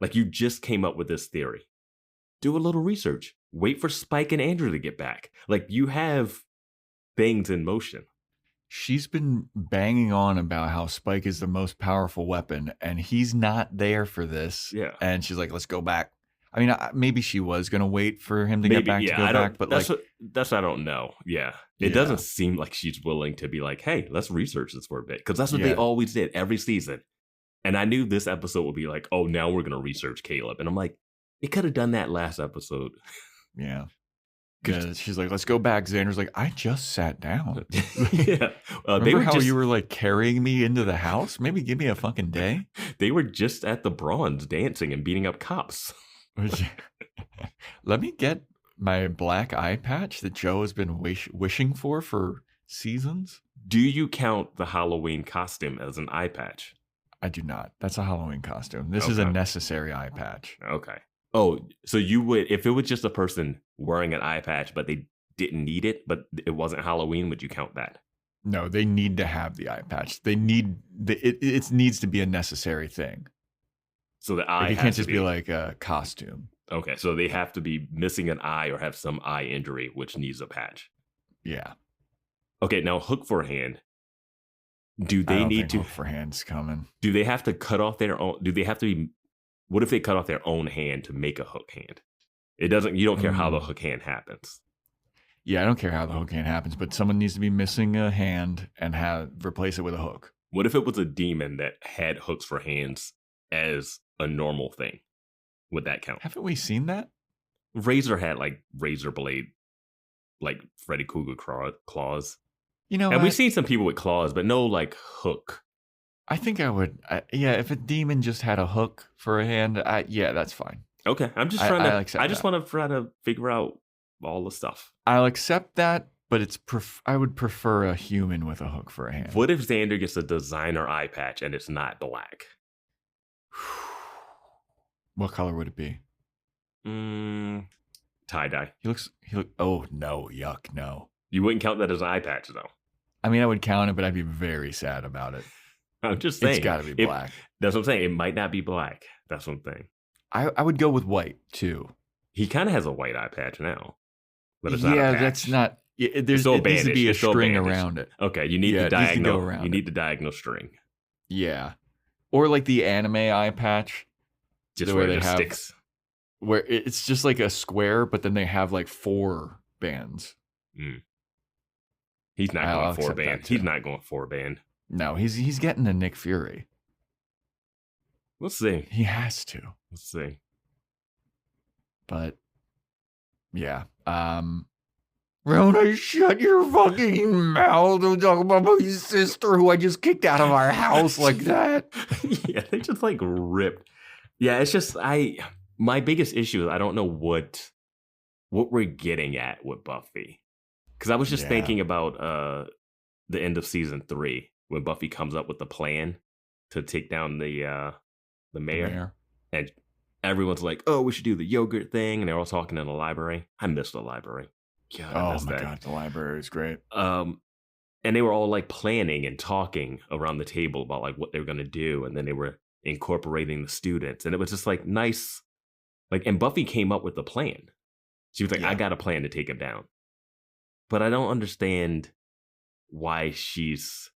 Like, you just came up with this theory. Do a little research. Wait for Spike and Andrew to get back. Like, you have things in motion. She's been banging on about how Spike is the most powerful weapon, and he's not there for this. Yeah. And she's like, let's go back. I mean, maybe she was going to wait for him to get back to go back, but that's what I don't know. Yeah. It doesn't seem like she's willing to be like, hey, let's research this for a bit. Because that's what they always did every season. And I knew this episode would be like, oh, now we're going to research Caleb. And I'm like, they could have done that last episode. Yeah. Because she's like, let's go back. Xander's like, I just sat down. Yeah. Remember how you were like carrying me into the house? Maybe give me a fucking day. They were just at the Bronze dancing and beating up cops. Let me get my black eye patch that Joe has been wishing for seasons. Do you count the Halloween costume as an eye patch? I do not. That's a Halloween costume. This is a necessary eye patch. Okay. Oh, so you would, if it was just a person wearing an eye patch, but they didn't need it, but it wasn't Halloween, would you count that? No, they need to have the eye patch. They need it needs to be a necessary thing. So the eye it can't just be like a costume. Okay, so they have to be missing an eye or have some eye injury, which needs a patch. Yeah. Okay, now hook for hand. Do they need to hook for hand's coming? Do they have to cut off their own? Do they have to be? What if they cut off their own hand to make a hook hand? It doesn't. You don't care how the hook hand happens. Yeah, I don't care how the hook hand happens, but someone needs to be missing a hand and replace it with a hook. What if it was a demon that had hooks for hands as a normal thing? Would that count? Haven't we seen that? Razor had like razor blade, like Freddy Krueger claws. You know, and we've seen some people with claws, but no like hook. I think I would. If a demon just had a hook for a hand, that's fine. Okay, I'm just trying to. I just want to try to figure out all the stuff. I'll accept that, but I would prefer a human with a hook for a hand. What if Xander gets a designer eye patch and it's not black? What color would it be? Tie-dye. He look. Oh no! Yuck! No. You wouldn't count that as an eye patch, though. I mean, I would count it, but I'd be very sad about it. I'm just saying. It's got to be black. That's what I'm saying. It might not be black. That's one thing. I would go with white, too. He kind of has a white eye patch now. But it's not a patch. That's not... It needs to be a string around it. Okay, you need the diagonal. You need the diagonal string. Yeah. Or like the anime eye patch. Just where it sticks. Where it's just like a square, but then they have like 4 bands. He's not going 4 band. He's not going 4 band. No, he's getting a Nick Fury. Let's see. He has to. Let's see. But yeah. Rona, shut your fucking mouth. Don't talk about my sister who I just kicked out of our house like that. Yeah, they just like ripped. Yeah, it's just my biggest issue is I don't know what we're getting at with Buffy. Because I was just thinking about the end of season 3 when Buffy comes up with the plan to take down the mayor. And everyone's like, oh, we should do the yogurt thing. And they're all talking in the library. I miss the library. God, oh my God, the library is great. And they were all like planning and talking around the table about like what they were going to do. And then they were incorporating the students. And it was just like nice. Like, and Buffy came up with the plan. She was like, I got a plan to take him down. But I don't understand why she's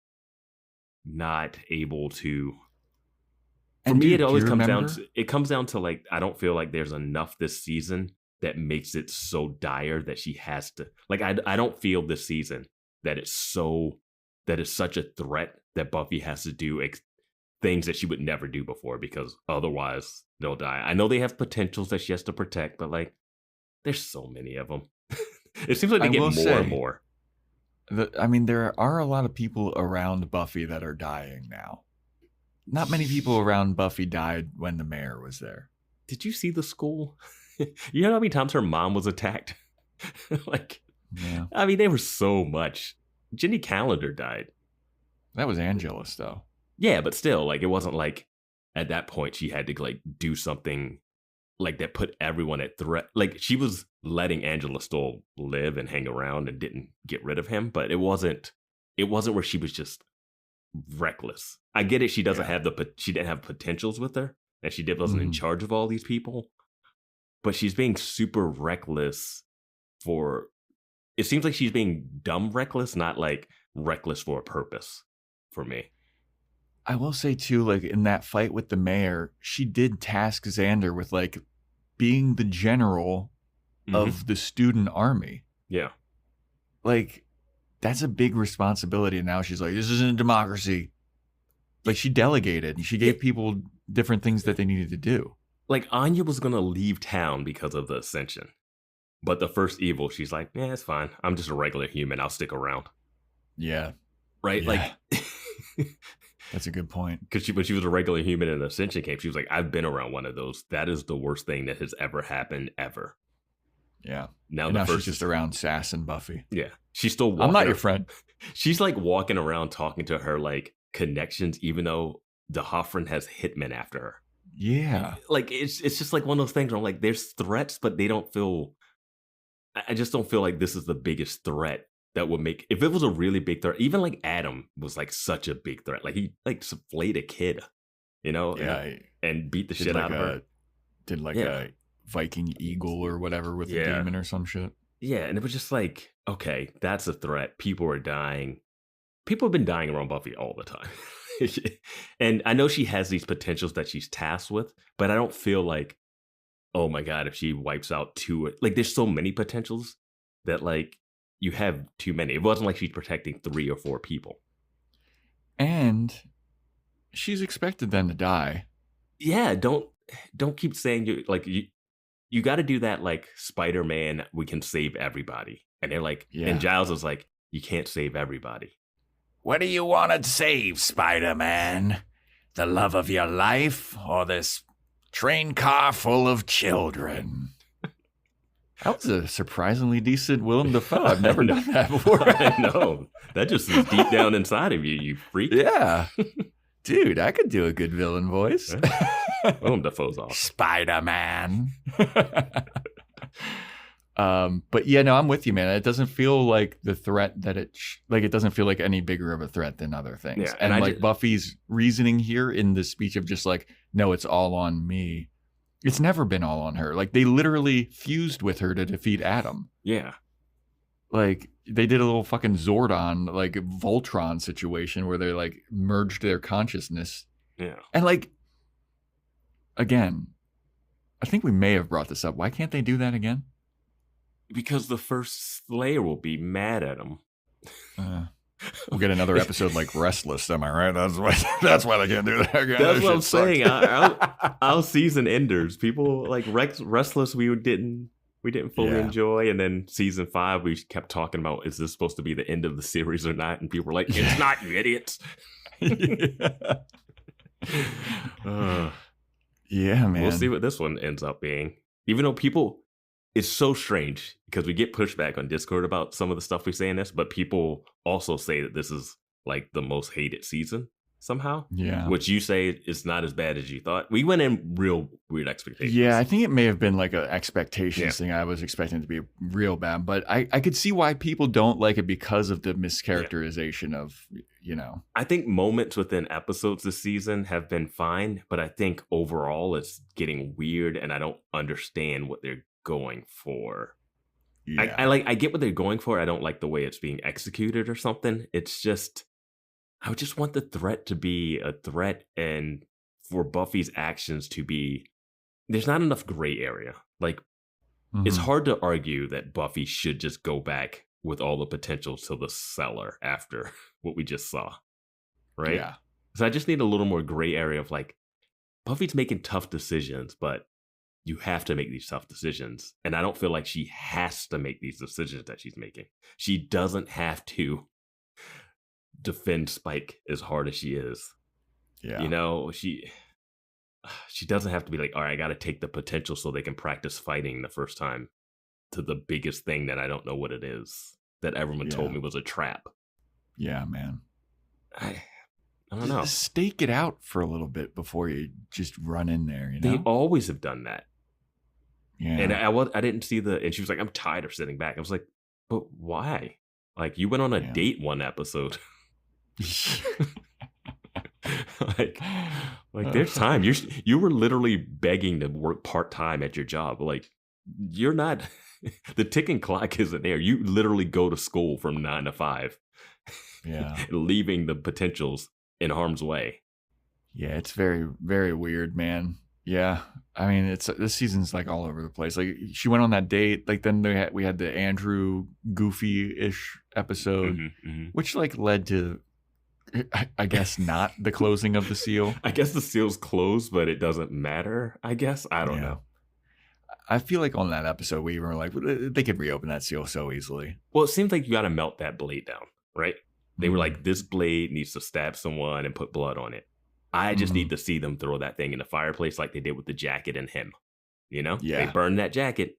not able to. For me, it always comes down to like, I don't feel like there's enough this season that makes it so dire that she has to. Like, I don't feel this season that it's such a threat that Buffy has to do things that she would never do before because otherwise they'll die. I know they have potentials that she has to protect, but like, there's so many of them. It seems like they get more and more. There are a lot of people around Buffy that are dying now. Not many people around Buffy died when the mayor was there. Did you see the school? You know how many times her mom was attacked? Like, yeah. I mean, there was so much. Jenny Calendar died. That was Angelus, though. Yeah, but still, like, it wasn't like at that point she had to like do something like that put everyone at threat. Like she was letting Angela still live and hang around and didn't get rid of him, but it wasn't where she was just reckless. I get it. She doesn't have she didn't have potentials with her, and she wasn't in charge of all these people, but she's being super reckless for, it seems like she's being dumb reckless, not like reckless for a purpose for me. I will say too, like in that fight with the mayor, she did task Xander with like being the general of the student army. Yeah. Like that's a big responsibility. And now she's like, this isn't a democracy. Like she delegated and she gave people different things that they needed to do. Like Anya was going to leave town because of the Ascension. But the first evil, she's like, yeah, it's fine. I'm just a regular human. I'll stick around. Yeah. Right? Yeah. Like, that's a good point. Because when she was a regular human in the Ascension camp, she was like, I've been around one of those. That is the worst thing that has ever happened, ever. Yeah. Now she's just around Sass and Buffy. Yeah. She's still walking. I'm not your friend. She's like walking around talking to her like connections, even though the Hoffman has hitmen after her. Yeah. Like, it's just like one of those things where I'm like, there's threats, but they don't feel, I just don't feel like this is the biggest threat that would make, if it was a really big threat, even like Adam was like such a big threat. Like he like flayed a kid, you know, and beat the shit out of her. Did like a Viking eagle or whatever with a demon or some shit. Yeah. And it was just like, okay, that's a threat. People are dying. People have been dying around Buffy all the time. And I know she has these potentials that she's tasked with, but I don't feel like, oh my God, if she wipes out two, like there's so many potentials that like you have too many. It wasn't like she's protecting 3 or 4 people. And she's expected them to die. Yeah, don't keep saying you got to do that like Spider-Man, we can save everybody. And they're like, and Giles is like, you can't save everybody. What do you want to save, Spider-Man? The love of your life or this train car full of children? That was a surprisingly decent Willem Dafoe. I've never done that before. I know. That just is deep down inside of you, you freak. Yeah. Dude, I could do a good villain voice. Willem Dafoe's awesome. Spider-Man. But yeah, no, I'm with you, man. It doesn't feel like the threat that it doesn't feel like any bigger of a threat than other things. Yeah, and like Buffy's reasoning here in the speech of just like, no, it's all on me. It's never been all on her. Like they literally fused with her to defeat Adam. Yeah. Like they did a little fucking Zordon, like Voltron situation where they like merged their consciousness. Yeah. And like, again, I think we may have brought this up. Why can't they do that again? Because the first Slayer will be mad at him. We'll get another episode like Restless, am I right? That's why they can't do that again. That's what I'm saying. Our season enders, people like Restless, we didn't fully enjoy, and then season 5 we kept talking about, is this supposed to be the end of the series or not? And people were like, it's not, you idiots. Yeah, man. We'll see what this one ends up being. Even though people, it's so strange because we get pushback on Discord about some of the stuff we say in this, but people also say that this is like the most hated season somehow. Yeah. Which you say is not as bad as you thought. We went in real weird expectations. Yeah, I think it may have been like an expectations thing. I was expecting it to be real bad, but I could see why people don't like it because of the mischaracterization of, you know. I think moments within episodes this season have been fine, but I think overall it's getting weird and I don't understand what they're going for. Yeah. I get what they're going for. I don't like the way it's being executed or something. It's just, I would just want the threat to be a threat and for Buffy's actions to be, there's not enough gray area. Like, it's hard to argue that Buffy should just go back with all the potential to the cellar after what we just saw. Right? Yeah. So I just need a little more gray area of like, Buffy's making tough decisions, but you have to make these tough decisions. And I don't feel like she has to make these decisions that she's making. She doesn't have to defend Spike as hard as she is. Yeah. You know, she doesn't have to be like, all right, I got to take the potential so they can practice fighting the first time to the biggest thing that I don't know what it is, that everyone told me was a trap. Yeah, man. I don't know. Stake it out for a little bit before you just run in there. You know? They always have done that. Yeah. And I didn't see and she was like, I'm tired of sitting back. I was like, but why? Like, you went on a date one episode. like there's time. You were literally begging to work part-time at your job. Like, you're not, the ticking clock isn't there. You literally go to school from 9 to 5. Yeah. Leaving the potentials in harm's way. Yeah, it's very, very weird, man. Yeah. I mean, this season's like all over the place. Like, she went on that date. Like, then we had the Andrew goofy-ish episode, which like led to, I guess, not the closing of the seal. I guess the seal's closed, but it doesn't matter, I guess. I don't know. I feel like on that episode, we were like, they could reopen that seal so easily. Well, it seems like you got to melt that blade down, right? They were like, this blade needs to stab someone and put blood on it. I just need to see them throw that thing in the fireplace like they did with the jacket and him. You know? Yeah. They burned that jacket.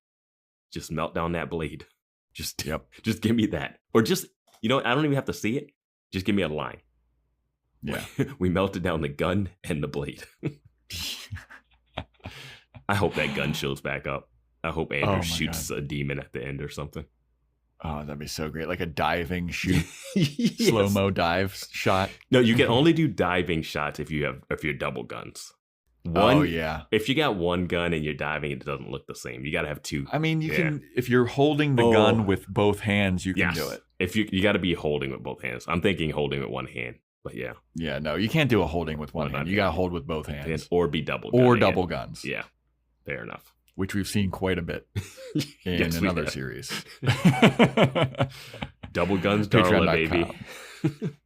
Just melt down that blade. Just give me that. Or just, I don't even have to see it. Just give me a line. Yeah. We melted down the gun and the blade. I hope that gun shows back up. I hope Andrew shoots a demon at the end or something. Oh, that'd be so great. Like a diving shoot, slow-mo dive shot. No, you can only do diving shots if you're double guns. If you got one gun and you're diving, it doesn't look the same. You got to have two. I mean, you can, if you're holding the gun with both hands, you can do it. If you got to be holding with both hands. I'm thinking holding with one hand, but yeah. Yeah, no, you can't do a holding with one hand. You got to hold with both hands. Or be double guns. Yeah, fair enough. Which we've seen quite a bit in another series. Double guns, darling, baby.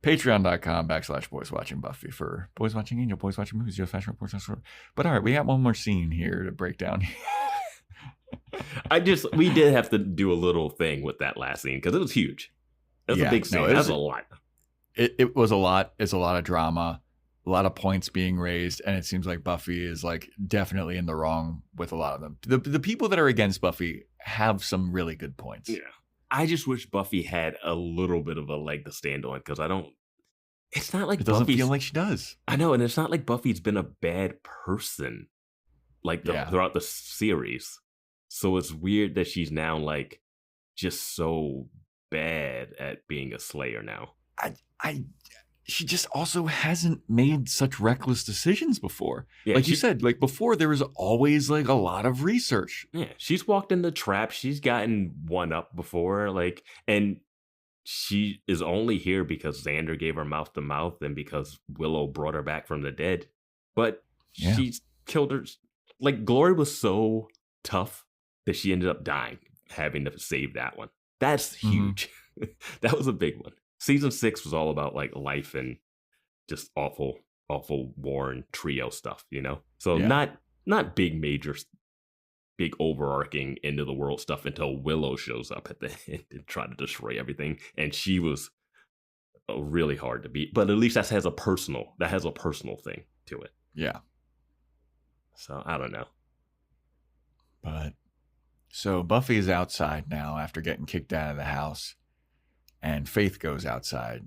Patreon.com/Boys Watching Buffy for Boys Watching Angel, Boys Watching Movies, Your Fashion Reports. But all right, we got one more scene here to break down. We did have to do a little thing with that last scene because it was huge. It was a big scene. That was a lot. It was a lot. It's a lot of drama. A lot of points being raised, and it seems like Buffy is like definitely in the wrong with a lot of them. The people that are against Buffy have some really good points. Yeah, I just wish Buffy had a little bit of a leg to stand on because it's not like it doesn't feel like she does. I know, and it's not like Buffy's been a bad person throughout the series. So it's weird that she's now like just so bad at being a Slayer now. She just also hasn't made such reckless decisions before. Yeah, like you said, like before there was always like a lot of research. Yeah, she's walked in the trap. She's gotten one up before, and she is only here because Xander gave her mouth to mouth and because Willow brought her back from the dead. But she's killed her. Like, Glory was so tough that she ended up dying, having to save that one. That's huge. That was a big one. Season 6 was all about like life and just awful war and trio stuff, So not big overarching end of the world stuff until Willow shows up at the end and try to destroy everything. And she was really hard to beat, but at least that has a personal thing to it. Yeah. So I don't know. But so Buffy is outside now after getting kicked out of the house. And Faith goes outside,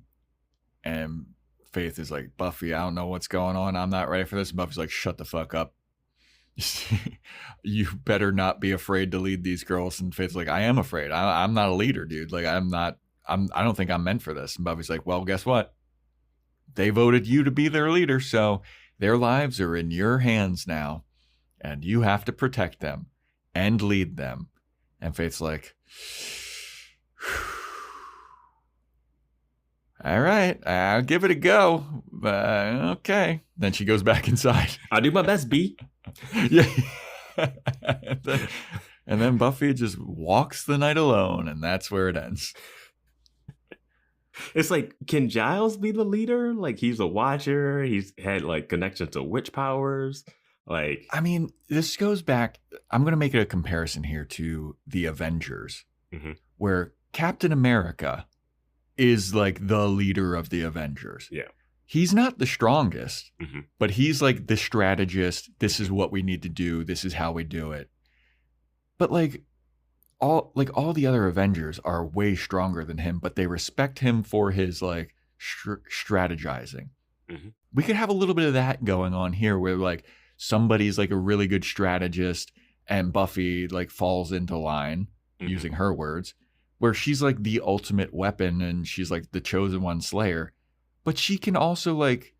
and Faith is like, Buffy, I don't know what's going on. I'm not ready for this. And Buffy's like, shut the fuck up. You better not be afraid to lead these girls. And Faith's like, I am afraid. I'm not a leader, dude. Like, I don't think I'm meant for this. And Buffy's like, well, guess what? They voted you to be their leader. So their lives are in your hands now. And you have to protect them and lead them. And Faith's like, all right, I'll give it a go. Okay. Then she goes back inside. I'll do my best, B. Yeah. and then Buffy just walks the night alone, and that's where it ends. It's like, can Giles be the leader? Like, he's a watcher. He's had like connections to witch powers. Like, I mean, this goes back. I'm going to make it a comparison here to the Avengers, where Captain America is like the leader of the Avengers. Yeah. He's not the strongest, but he's like the strategist. This is what we need to do. This is how we do it. But all the other Avengers are way stronger than him, but they respect him for his like strategizing. We could have a little bit of that going on here where like somebody's like a really good strategist and Buffy like falls into line, using her words, where she's like the ultimate weapon and she's like the chosen one slayer, but she can also like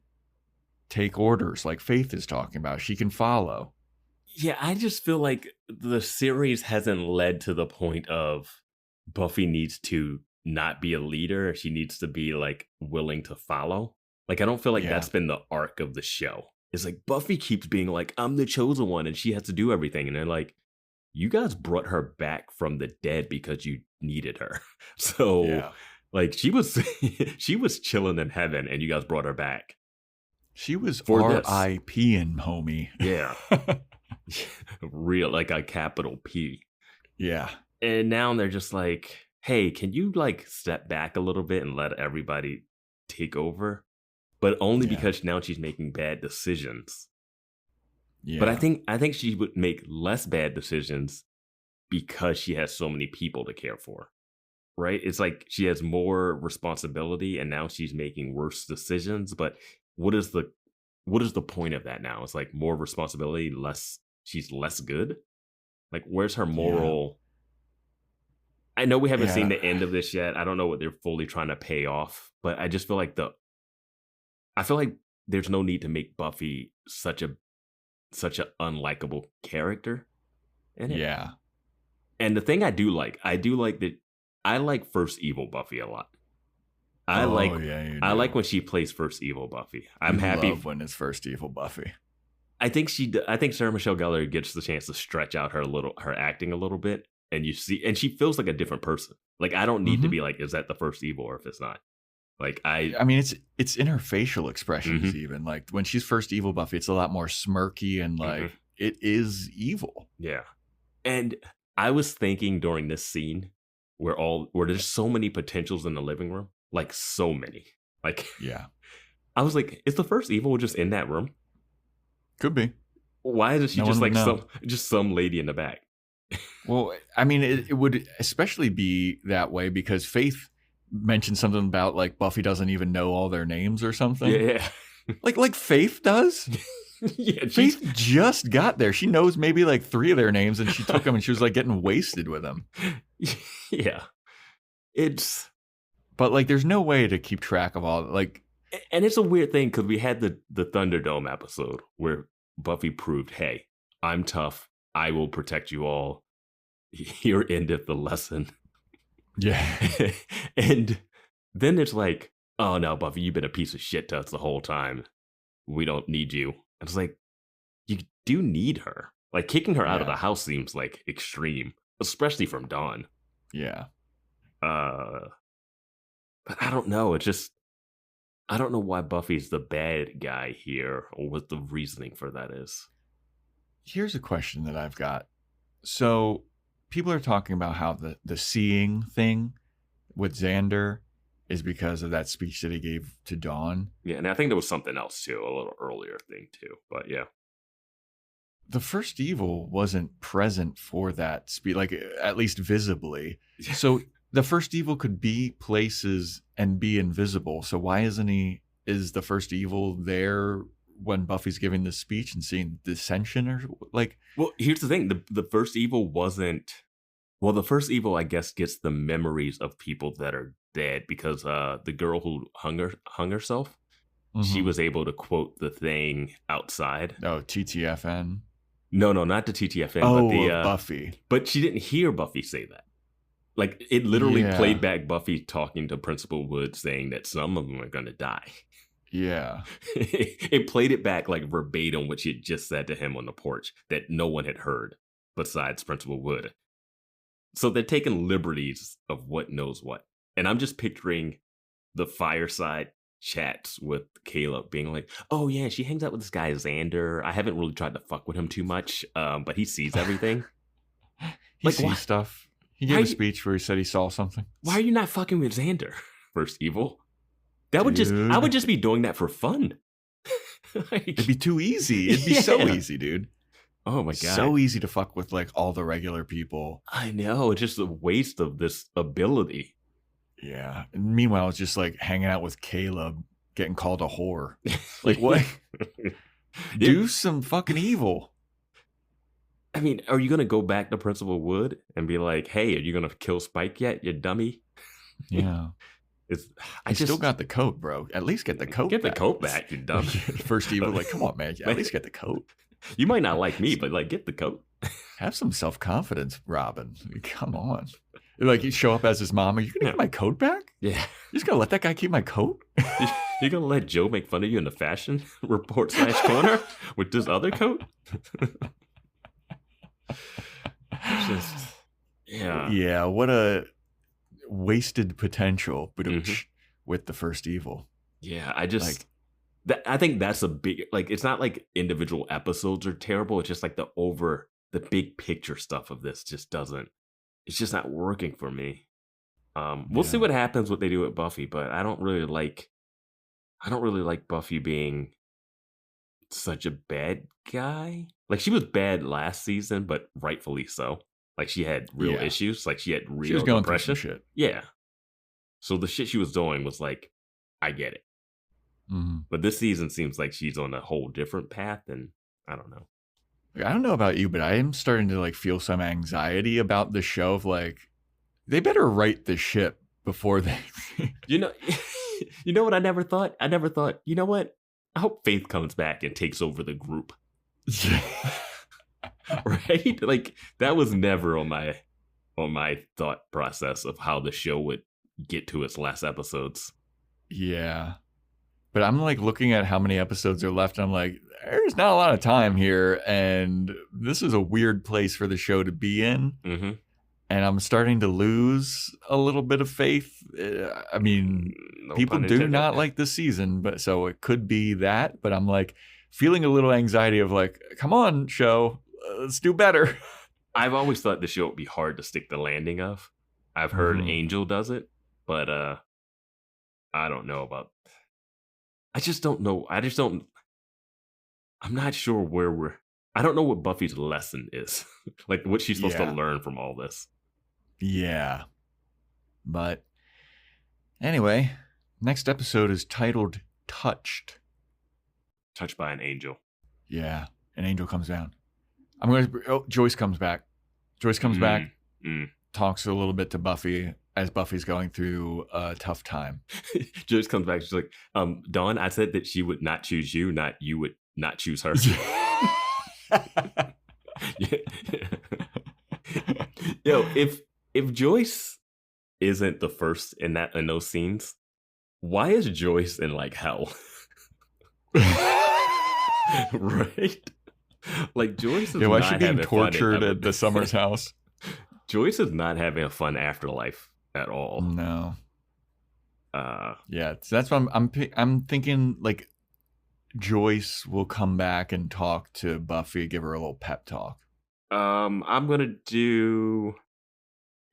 take orders like Faith is talking about. She can follow. Yeah, I just feel like the series hasn't led to the point of Buffy needs to not be a leader. She needs to be like willing to follow. Like, I don't feel like that's been the arc of the show. It's like Buffy keeps being like, I'm the chosen one and she has to do everything. And they're like, you guys brought her back from the dead because you needed her. So like she was she was chilling in heaven and you guys brought her back. She was R.I.P.ing, homie. Yeah. Real, like a capital P. Yeah. And now they're just like, hey, can you like step back a little bit and let everybody take over? But only because now she's making bad decisions. Yeah. But I think she would make less bad decisions because she has so many people to care for. Right? It's like she has more responsibility and now she's making worse decisions. But what is the point of that now? It's like more responsibility, she's less good. Like, where's her moral? I know we haven't seen the end of this yet. I don't know what they're fully trying to pay off, but I just feel like there's no need to make Buffy such an unlikable character in it. Yeah. And the thing I do like that I like First Evil Buffy a lot. I like when she plays First Evil Buffy. I'm happy when it's First Evil Buffy. I think Sarah Michelle Gellar gets the chance to stretch out her acting a little bit, and and she feels like a different person. Like, I don't need to be like, is that the first evil or if it's not? Like, I mean, it's in her facial expressions even. Like, when she's First Evil Buffy, it's a lot more smirky and like it is evil. Yeah. And I was thinking during this scene where there's so many potentials in the living room, like so many. Like, yeah. I was like, is the first evil just in that room? Could be. Why isn't she just like some lady in the back? Well, I mean, it would especially be that way because Faith mentioned something about like Buffy doesn't even know all their names or something. Yeah. Like Faith does. Yeah, Faith just got there. She knows maybe like 3 of their names and she took them and she was like getting wasted with them. Yeah. But like there's no way to keep track of all like. And it's a weird thing because we had the Thunderdome episode where Buffy proved, hey, I'm tough. I will protect you all. Here endeth the lesson. Yeah. And then it's like, oh no, Buffy, you've been a piece of shit to us the whole time. We don't need you. And it's like, you do need her. Like, kicking her out of the house seems like extreme, especially from Dawn. Yeah. But I don't know. I don't know why Buffy's the bad guy here or what the reasoning for that is. Here's a question that I've got. So people are talking about how the seeing thing with Xander is because of that speech that he gave to Dawn. Yeah, and I think there was something else too, a little earlier thing too. But yeah. The first evil wasn't present for that speech, like at least visibly. So the first evil could be places and be invisible. So why is the first evil there when Buffy's giving this speech and seeing dissension or like? Well, here's the thing. The first evil the first evil, I guess, gets the memories of people that are dead because the girl who hung herself, she was able to quote the thing outside. Oh, TTFN? No, not the TTFN. Oh, but the Buffy. But she didn't hear Buffy say that. Like, it literally played back Buffy talking to Principal Wood saying that some of them are going to die. Yeah. It played it back like verbatim what she had just said to him on the porch that no one had heard besides Principal Wood. So they're taking liberties of what knows what. And I'm just picturing the fireside chats with Caleb being like, oh yeah, she hangs out with this guy Xander. I haven't really tried to fuck with him too much, but he sees everything. He sees stuff. He gave a speech where he said he saw something. Why are you not fucking with Xander, First Evil? I would just be doing that for fun. Like, it'd be too easy. It'd be so easy, dude. Oh my God. So easy to fuck with like all the regular people. I know. It's just a waste of this ability. Yeah. And meanwhile, it's just like hanging out with Caleb, getting called a whore. Like, what? Do some fucking evil. I mean, are you going to go back to Principal Wood and be like, hey, are you going to kill Spike yet, you dummy? Yeah. I still got the coat, bro. At least get the coat Get back. the coat back, you dummy. First Evil, like, come on, man. At least get the coat. You might not like me, but like, get the coat. Have some self-confidence, Robin. Come on. Like, you show up as his mom. Are you going to get my coat back? Yeah. You're just going to let that guy keep my coat? You're going to let Joe make fun of you in the fashion report / corner with this other coat? It's just, yeah. Yeah, what a wasted potential with the First Evil. Yeah, I think that's a big, like, it's not like individual episodes are terrible. It's just like the big picture stuff of this just doesn't, it's just not working for me. We'll see what happens, what they do with Buffy, but I don't really like Buffy being such a bad guy. Like, she was bad last season, but rightfully so. Like, she had real issues. Like, she had real she was going depression. through some shit. Yeah. So the shit she was doing was like, I get it. Mm-hmm. But this season seems like she's on a whole different path, and I don't know. I don't know about you, but I am starting to like feel some anxiety about the show of like, they better right the ship before they you know what I never thought? You know what? I hope Faith comes back and takes over the group. Right? Like, that was never on my thought process of how the show would get to its last episodes. Yeah. But I'm like looking at how many episodes are left, and I'm like, there's not a lot of time here, and this is a weird place for the show to be in. Mm-hmm. And I'm starting to lose a little bit of faith. I mean, No people pun do intended. not like the season, but so it could be that. But I'm like feeling a little anxiety of like, come on, show, let's do better. I've always thought the show would be hard to stick the landing of. I've heard Angel does it, but I don't know about. I just don't know. I'm not sure I don't know what Buffy's lesson is. Like, what she's supposed to learn from all this. Yeah. But anyway, next episode is titled Touched. Touched by an angel. Yeah. An angel comes down. Joyce comes back. Joyce comes back, talks a little bit to Buffy as Buffy's going through a tough time. Joyce comes back. She's like, Dawn, I said that she would not choose you, not you would not choose her. Yo, if Joyce isn't the first in those scenes, why is Joyce in like hell? Right? Like, Joyce is why is not she being having fun tortured at the Summers house? Joyce is not having a fun afterlife at all. No. Yeah, so that's what I'm thinking. Like, Joyce will come back and talk to Buffy, give her a little pep talk. I'm gonna do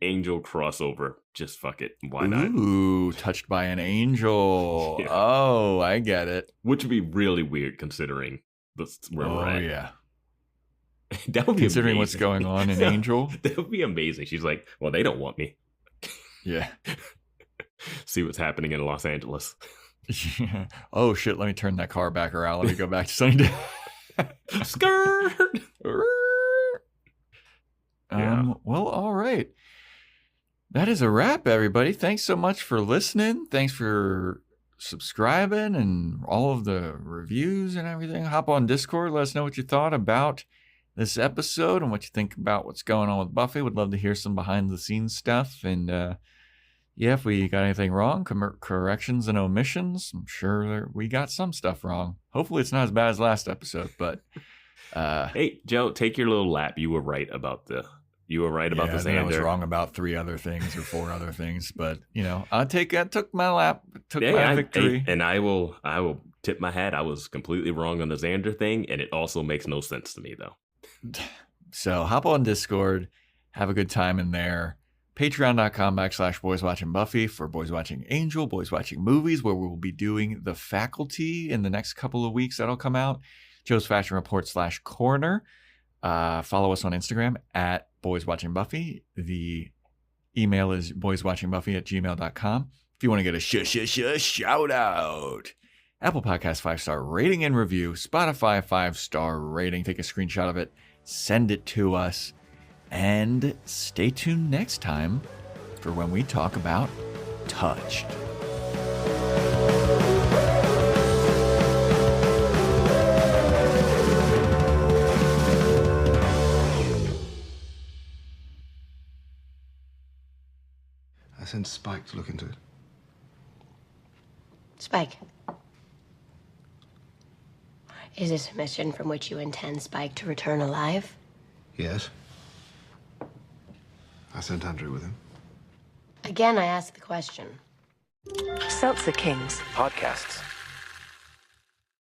Angel crossover. Just fuck it. Why not? Ooh, touched by an angel. Yeah. Oh, I get it. Which would be really weird considering where we're at. Oh, yeah. That would be Considering amazing. what's going on in Angel. That would be amazing. She's like, well, they don't want me. Yeah. See what's happening in Los Angeles. Yeah. Oh, shit. Let me turn that car back around. Let me go back to Sunnydale. Skirt. Well, all right. That is a wrap, everybody. Thanks so much for listening. Thanks for subscribing and all of the reviews and everything. Hop on Discord. Let us know what you thought about this episode and what you think about what's going on with Buffy. Would love to hear some behind the scenes stuff. And if we got anything wrong, corrections and omissions, I'm sure we got some stuff wrong. Hopefully it's not as bad as last episode, but hey, Joe, take your little lap. You were right about the Xander. I was wrong about 3 other things or 4 other things, but I took my lap, my victory. And I will tip my hat. I was completely wrong on the Xander thing, and it also makes no sense to me though. So hop on Discord, have a good time in there. Patreon.com/Boys Watching Buffy for Boys Watching Angel, Boys Watching Movies, where we will be doing The Faculty in the next couple of weeks. That'll come out. Joe's Fashion Report /Corner. Follow us on Instagram at Boys Watching Buffy. The email is boyswatchingbuffy@gmail.com. If you want to get a shout out, Apple Podcast 5-star rating and review, Spotify 5-star rating. Take a screenshot of it send it to us. And stay tuned next time for when we talk about Touched. I sent Spike to look into it. Spike. Is this a mission from which you intend Spike to return alive? Yes. I sent Andrew with him. Again, I ask the question. Seltzer Kings. Podcasts.